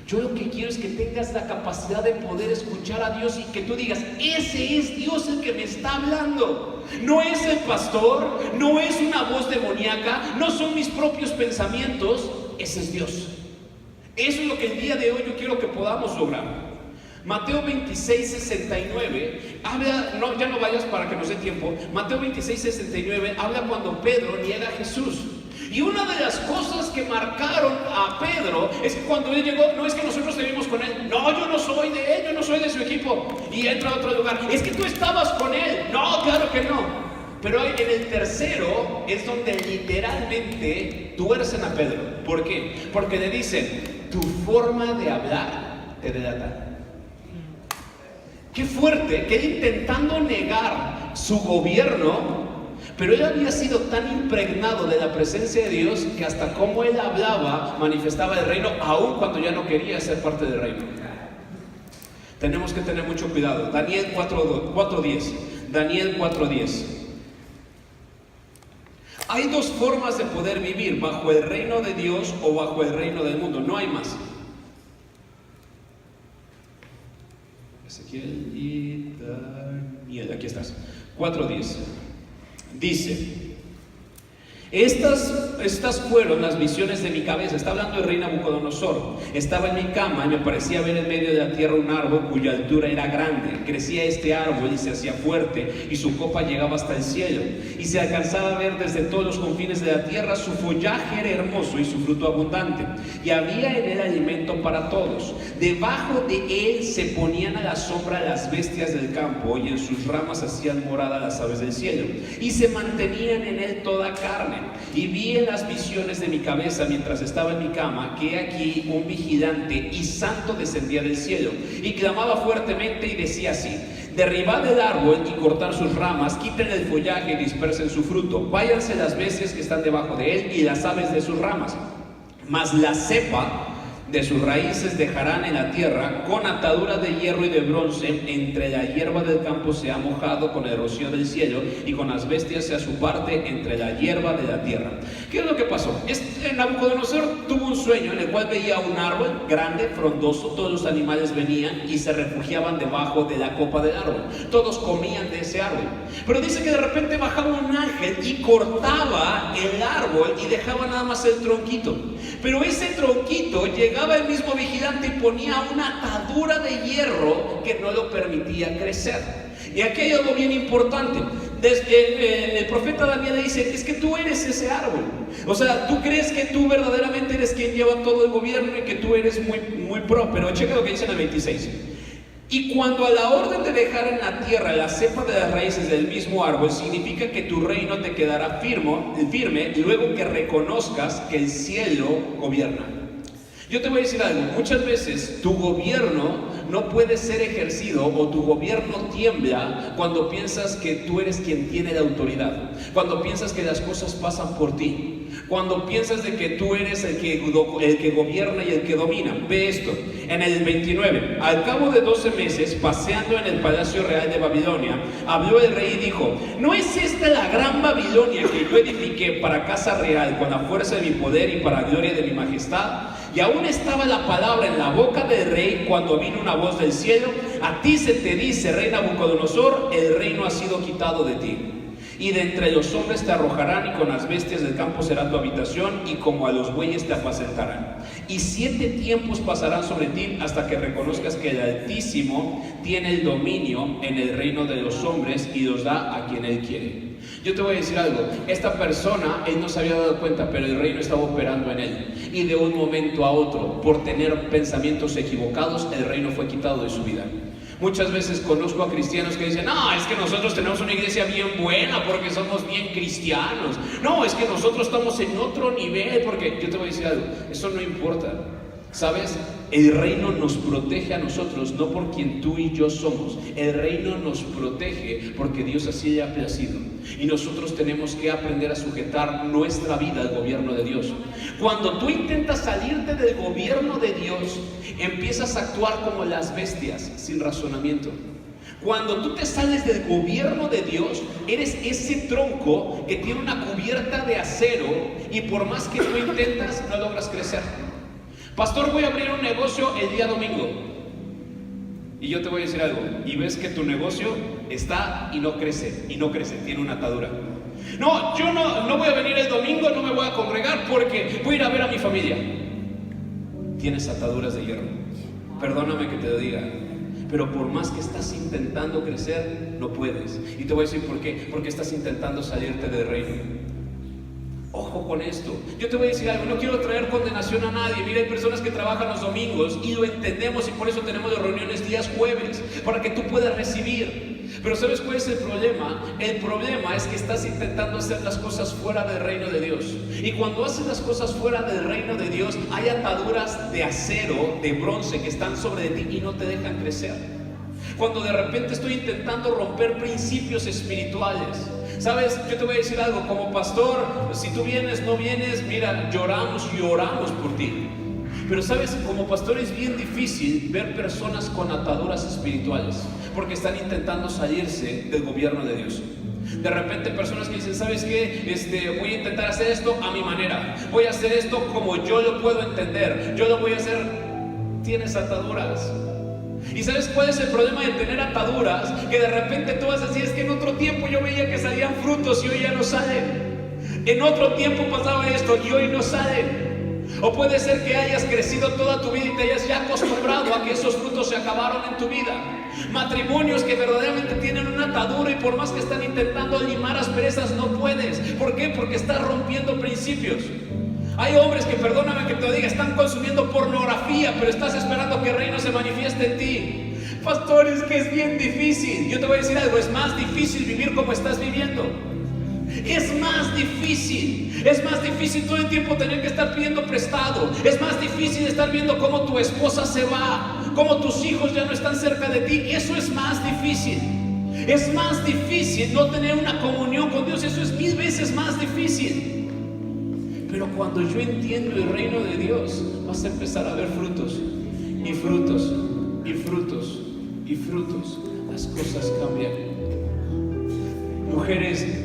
Yo lo que quiero es que tengas la capacidad de poder escuchar a Dios y que tú digas, ese es Dios el que me está hablando. No es el pastor, no es una voz demoníaca, no son mis propios pensamientos. ese es Dios. Eso es lo que el día de hoy yo quiero que podamos lograr. Mateo 26, 69 habla, no, ya no vayas para que nos dé tiempo. Mateo 26, 69 habla cuando Pedro niega a Jesús. Y una de las cosas que marcaron a Pedro es que cuando él llegó, no es que nosotros estuvimos con él, no, yo no soy de él, yo no soy de su equipo, y entra a otro lugar, es que tú estabas con él, no, claro que no. Pero en el tercero es donde literalmente tuercen a Pedro. ¿Por qué? Porque le dicen, tu forma de hablar te delata. Qué fuerte, que él intentando negar su gobierno, pero él había sido tan impregnado de la presencia de Dios que hasta cómo él hablaba manifestaba el reino, aun cuando ya no quería ser parte del reino. Tenemos que tener mucho cuidado. Daniel 4:10. Daniel 4:10. Hay dos formas de poder vivir: bajo el reino de Dios o bajo el reino del mundo. No hay más. Ezequiel y Daniel, aquí estás. 4:10. Dice: estas fueron las visiones de mi cabeza. Está hablando el rey Nabucodonosor. Estaba en mi cama y me parecía ver en medio de la tierra un árbol cuya altura era grande. Crecía este árbol y se hacía fuerte, y su copa llegaba hasta el cielo, y se alcanzaba a ver desde todos los confines de la tierra. Su follaje era hermoso y su fruto abundante, y había en él alimento para todos. Debajo de él se ponían a la sombra las bestias del campo, y en sus ramas hacían morada las aves del cielo, y se mantenían en él toda carne. Y vi en las visiones de mi cabeza mientras estaba en mi cama, que aquí un vigilante y santo descendía del cielo, y clamaba fuertemente y decía así: derribad el árbol y cortar sus ramas, quiten el follaje y dispersen su fruto, váyanse las bestias que están debajo de él y las aves de sus ramas, mas la cepa de sus raíces dejarán en la tierra, con atadura de hierro y de bronce. Entre la hierba del campo se ha mojado con el rocío del cielo, y con las bestias sea su parte entre la hierba de la tierra. ¿Qué es lo que pasó? Nabucodonosor tuvo un sueño en el cual veía un árbol grande, frondoso. Todos los animales venían y se refugiaban debajo de la copa del árbol. Todos comían de ese árbol. Pero dice que de repente bajaba un ángel y cortaba el árbol y dejaba nada más el tronquito. Pero ese tronquito llegaba el mismo vigilante y ponía una atadura de hierro que no lo permitía crecer. Y aquí hay algo bien importante. El profeta Daniel le dice: es que tú eres ese árbol. O sea, tú crees que tú verdaderamente eres quien lleva todo el gobierno y que tú eres muy pro. Pero checa lo que dice en el 26. Y cuando a la orden de dejar en la tierra la cepa de las raíces del mismo árbol, significa que tu reino te quedará firme luego que reconozcas que el cielo gobierna. Yo te voy a decir algo: muchas veces tu gobierno no puede ser ejercido, o tu gobierno tiembla cuando piensas que tú eres quien tiene la autoridad, cuando piensas que las cosas pasan por ti, cuando piensas de que tú eres el que gobierna y el que domina. Ve esto, en el 29, al cabo de 12 meses, paseando en el palacio real de Babilonia, habló el rey y dijo: ¿no es esta la gran Babilonia que yo edifiqué para casa real con la fuerza de mi poder y para gloria de mi majestad? Y aún estaba la palabra en la boca del rey cuando vino una voz del cielo: a ti se te dice, rey Nabucodonosor, el reino ha sido quitado de ti, y de entre los hombres te arrojarán, y con las bestias del campo será tu habitación, y como a los bueyes te apacentarán. Y 7 tiempos pasarán sobre ti hasta que reconozcas que el Altísimo tiene el dominio en el reino de los hombres y los da a quien Él quiere. Yo te voy a decir algo: esta persona, él no se había dado cuenta, pero el reino estaba operando en él, y de un momento a otro, por tener pensamientos equivocados, el reino fue quitado de su vida. Muchas veces conozco a cristianos que dicen: no, es que nosotros tenemos una iglesia bien buena porque somos bien cristianos. No, es que nosotros estamos en otro nivel porque... Yo te voy a decir algo: eso no importa. ¿Sabes? El reino nos protege a nosotros, no por quien tú y yo somos. El reino nos protege porque Dios así le ha placido. Y nosotros tenemos que aprender a sujetar nuestra vida al gobierno de Dios. Cuando tú intentas salirte del gobierno de Dios, empiezas a actuar como las bestias, sin razonamiento. Cuando tú te sales del gobierno de Dios, eres ese tronco que tiene una cubierta de acero, y por más que tú intentas, no logras crecer. Pastor, voy a abrir un negocio el día domingo. Y yo te voy a decir algo: y ves que tu negocio está y no crece, tiene una atadura. No, yo no voy a venir el domingo, no me voy a congregar porque voy a ir a ver a mi familia. Tienes ataduras de hierro. Perdóname que te lo diga, pero por más que estás intentando crecer, no puedes. Y te voy a decir por qué. Porque estás intentando salirte del reino. Ojo con esto. Yo te voy a decir algo, no quiero traer condenación a nadie. Mira, hay personas que trabajan los domingos y lo entendemos, y por eso tenemos las reuniones días jueves, para que tú puedas recibir. Pero ¿sabes cuál es el problema? El problema es que estás intentando hacer las cosas fuera del reino de Dios. Y cuando haces las cosas fuera del reino de Dios, hay ataduras de acero, de bronce, que están sobre de ti y no te dejan crecer. Cuando de repente estoy intentando romper principios espirituales, ¿sabes? Yo te voy a decir algo, como pastor, si tú vienes, no vienes, mira, lloramos y oramos por ti. Pero ¿sabes? Como pastor es bien difícil ver personas con ataduras espirituales, porque están intentando salirse del gobierno de Dios. De repente personas que dicen, ¿sabes qué? Voy a intentar hacer esto a mi manera. Voy a hacer esto como yo lo puedo entender. Yo lo voy a hacer. Tienes ataduras. ¿Y sabes cuál es el problema de tener ataduras? Que de repente tú vas a decir, es que en otro tiempo yo veía que salían frutos y hoy ya no salen. En otro tiempo pasaba esto y hoy no salen. O puede ser que hayas crecido toda tu vida y te hayas ya acostumbrado a que esos frutos se acabaron en tu vida. Matrimonios que verdaderamente tienen una atadura y por más que están intentando limar asperezas no puedes. ¿Por qué? Porque estás rompiendo principios. Hay hombres que, perdóname que te lo diga, están consumiendo pornografía, pero estás esperando que el reino se manifieste en ti. Pastor, es que es bien difícil. Yo te voy a decir algo, es más difícil vivir como estás viviendo. Es más difícil todo el tiempo tener que estar pidiendo prestado. Es más difícil estar viendo cómo tu esposa se va, cómo tus hijos ya no están cerca de ti. Eso es más difícil. Es más difícil no tener una comunión con Dios. Eso es 1000 veces más difícil. Pero cuando yo entiendo el reino de Dios, vas a empezar a ver frutos y frutos y frutos y frutos. Las cosas cambian.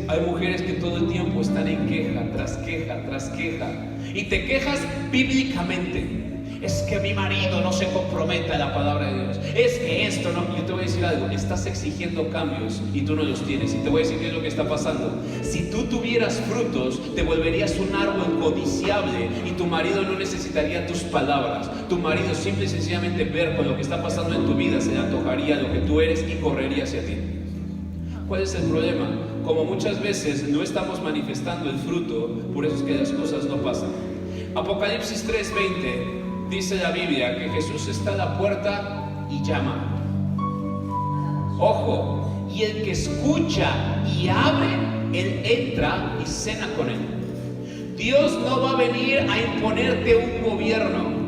Hay mujeres que todo el tiempo están en queja tras queja tras queja, y te quejas bíblicamente. Es que mi marido no se compromete a la palabra de Dios. Es que esto no. Yo te voy a decir algo, estás exigiendo cambios y tú no los tienes. Y te voy a decir qué es lo que está pasando. Si tú tuvieras frutos, te volverías un árbol codiciable y tu marido no necesitaría tus palabras. Tu marido simple y sencillamente ver con lo que está pasando en tu vida se le antojaría lo que tú eres y correría hacia ti. ¿Cuál es el problema? Como muchas veces no estamos manifestando el fruto, por eso es que las cosas no pasan. Apocalipsis 3:20 dice la Biblia que Jesús está a la puerta y llama. Ojo, y el que escucha y abre, él entra y cena con él. Dios no va a venir a imponerte un gobierno.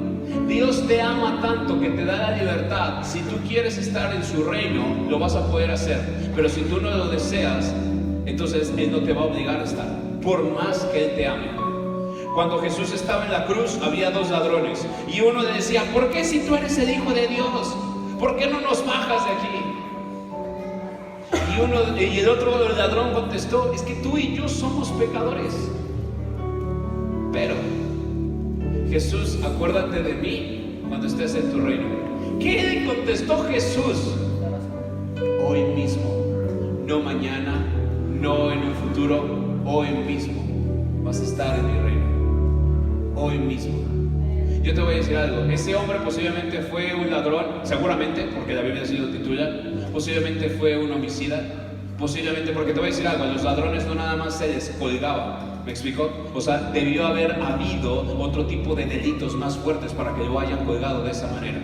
Dios te ama tanto que te da la libertad. Si tú quieres estar en su reino, lo vas a poder hacer. Pero si tú no lo deseas, entonces Él no te va a obligar a estar, por más que Él te ame. Cuando Jesús estaba en la cruz, había 2 ladrones. Y uno le decía, ¿por qué si tú eres el Hijo de Dios? ¿Por qué no nos bajas de aquí? Y el otro ladrón contestó, es que tú y yo somos pecadores. Pero Jesús, acuérdate de mí cuando estés en tu reino. ¿Qué le contestó Jesús? Hoy mismo, no mañana, no en un futuro, hoy mismo vas a estar en mi reino. Hoy mismo. Yo te voy a decir algo, ese hombre posiblemente fue un ladrón, seguramente, porque la Biblia así lo titula. Posiblemente fue un homicida, posiblemente, porque te voy a decir algo, a los ladrones no nada más se les colgaba. ¿Me explico? O sea, debió haber habido otro tipo de delitos más fuertes para que lo hayan colgado de esa manera.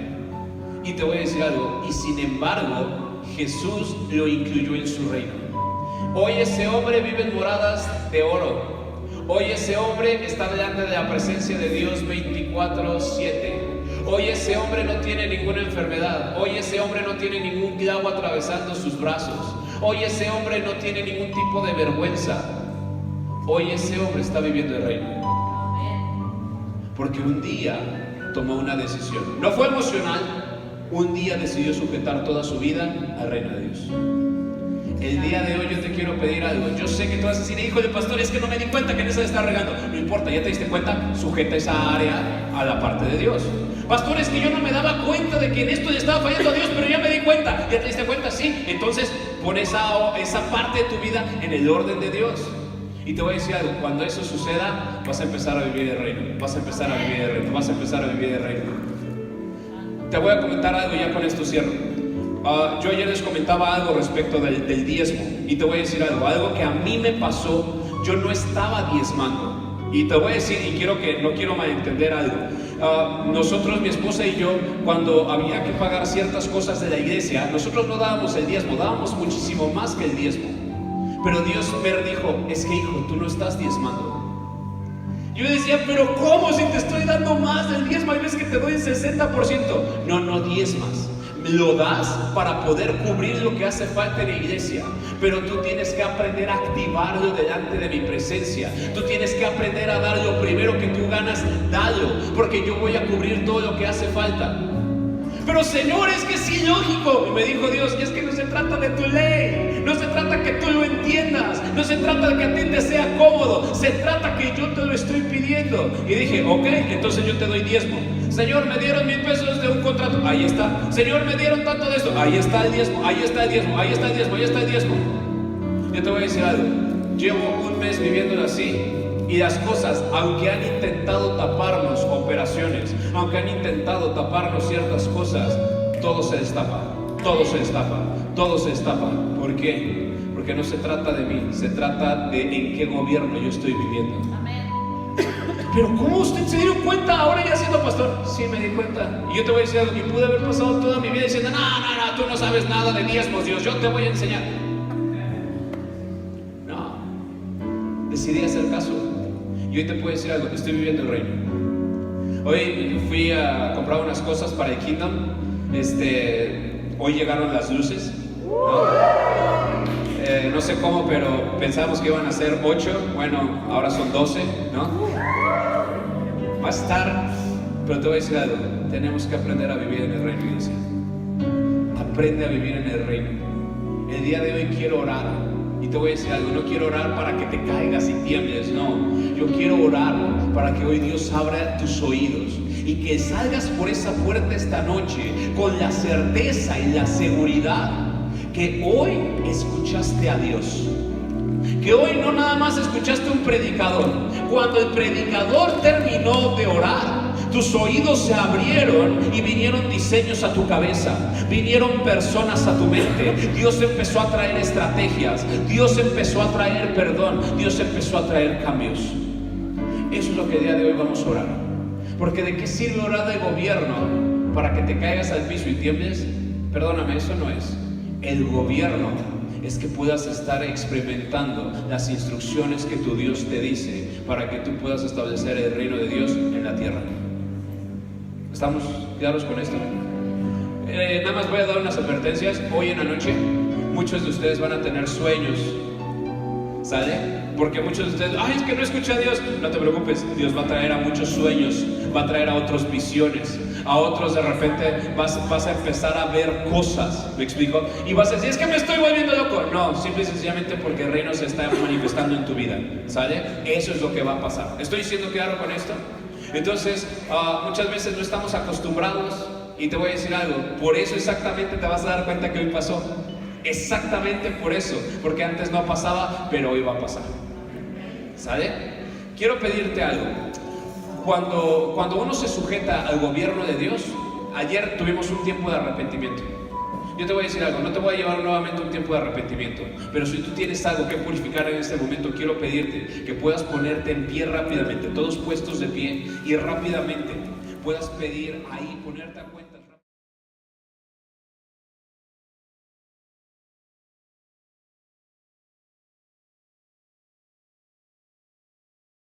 Y te voy a decir algo, y sin embargo, Jesús lo incluyó en su reino. Hoy ese hombre vive en moradas de oro. Hoy ese hombre está delante de la presencia de Dios 24/7. Hoy ese hombre no tiene ninguna enfermedad. Hoy ese hombre no tiene ningún clavo atravesando sus brazos. Hoy ese hombre no tiene ningún tipo de vergüenza. Hoy ese hombre está viviendo el reino. Porque un día tomó una decisión. No fue emocional. Un día decidió sujetar toda su vida al reino de Dios. El día de hoy yo te quiero pedir algo. Yo sé que tú vas a decir, hijo de pastor, es que no me di cuenta que en esa está regando. No importa, ya te diste cuenta, sujeta esa área a la parte de Dios. Pastor, es que yo no me daba cuenta de que en esto le estaba fallando a Dios, pero ya me di cuenta. ¿Ya te diste cuenta? Sí. Entonces pon esa parte de tu vida en el orden de Dios. Y te voy a decir algo, cuando eso suceda, vas a empezar a vivir el reino, vas a empezar a vivir el reino, vas a empezar a vivir el reino. Te voy a comentar algo, ya con esto cierro. Yo ayer les comentaba algo respecto del diezmo, y te voy a decir algo que a mí me pasó. Yo no estaba diezmando, y te voy a decir, y no quiero malentender algo. Nosotros, mi esposa y yo, cuando había que pagar ciertas cosas de la iglesia, nosotros no dábamos el diezmo, dábamos muchísimo más que el diezmo. Pero Dios me dijo, es que hijo, tú no estás diezmando. Yo le decía, pero ¿cómo si te estoy dando más del diezmo? Hay veces que te doy el 60%. No diezmas. Lo das para poder cubrir lo que hace falta en la iglesia. Pero tú tienes que aprender a activarlo delante de mi presencia. Tú tienes que aprender a dar lo primero que tú ganas, dalo, porque yo voy a cubrir todo lo que hace falta. Pero Señor, es que es ilógico. Y me dijo Dios, y es que no se trata de tu ley, no se trata que tú lo entiendas, no se trata de que a ti te sea cómodo, se trata que yo te lo estoy pidiendo. Y dije, ok, entonces yo te doy diezmo. Señor, me dieron 1,000 pesos de un contrato, ahí está. Señor, me dieron tanto de esto, ahí está el diezmo, ahí está el diezmo, ahí está el diezmo, ahí está el diezmo. Yo te voy a decir algo, llevo un mes viviéndolo así. Y las cosas, aunque han intentado taparnos operaciones, aunque han intentado taparnos ciertas cosas, todo se destapa, todo se destapa, todo se destapa. ¿Por qué? Porque no se trata de mí, se trata de en qué gobierno yo estoy viviendo. Amén. Pero ¿cómo usted se dio cuenta ahora ya siendo pastor? Sí, me di cuenta. Y yo te voy a decir algo, y pude haber pasado toda mi vida diciendo, no, tú no sabes nada de diezmos, Dios, yo te voy a enseñar. No, decidí hacer caso. Y hoy te puedo decir algo, estoy viviendo el reino. Hoy fui a comprar unas cosas para el Kingdom. Hoy llegaron las luces, ¿no? No sé cómo, pero pensábamos que iban a ser 8. Bueno, ahora son 12, ¿no? Va a estar, pero te voy a decir algo. Tenemos que aprender a vivir en el reino, iglesia. Aprende a vivir en el reino. El día de hoy quiero orar. Y te voy a decir algo, no quiero orar para que te caigas y tiembles, no. Yo quiero orar para que hoy Dios abra tus oídos y que salgas por esa puerta esta noche con la certeza y la seguridad que hoy escuchaste a Dios. Que hoy no nada más escuchaste un predicador. Cuando el predicador terminó de orar, tus oídos se abrieron y vinieron diseños a tu cabeza, vinieron personas a tu mente. Dios empezó a traer estrategias, Dios empezó a traer perdón, Dios empezó a traer cambios. Eso es lo que el día de hoy vamos a orar. Porque ¿de qué sirve orar de gobierno para que te caigas al piso y tiembles? Perdóname, eso no es. El gobierno es que puedas estar experimentando las instrucciones que tu Dios te dice para que tú puedas establecer el reino de Dios en la tierra. ¿Estamos claros con esto? Nada más voy a dar unas advertencias. Hoy en la noche muchos de ustedes van a tener sueños, ¿sale? Porque muchos de ustedes, es que no escuché a Dios. No te preocupes, Dios va a traer a muchos sueños, va a traer a otros visiones, a otros de repente vas a empezar a ver cosas, ¿me explico? Y vas a decir, es que me estoy volviendo loco. No, simple y sencillamente porque el reino se está manifestando en tu vida, ¿sale? Eso es lo que va a pasar. ¿Estoy siendo claro con esto? Entonces, muchas veces no estamos acostumbrados, y te voy a decir algo, por eso exactamente te vas a dar cuenta que hoy pasó. Exactamente por eso, porque antes no pasaba, pero hoy va a pasar. ¿Sale? Quiero pedirte algo. Cuando uno se sujeta al gobierno de Dios, ayer tuvimos un tiempo de arrepentimiento. Yo te voy a decir algo, no te voy a llevar nuevamente un tiempo de arrepentimiento, pero si tú tienes algo que purificar en este momento, quiero pedirte que puedas ponerte en pie rápidamente, todos puestos de pie, y rápidamente puedas pedir ahí, ponerte a cuenta.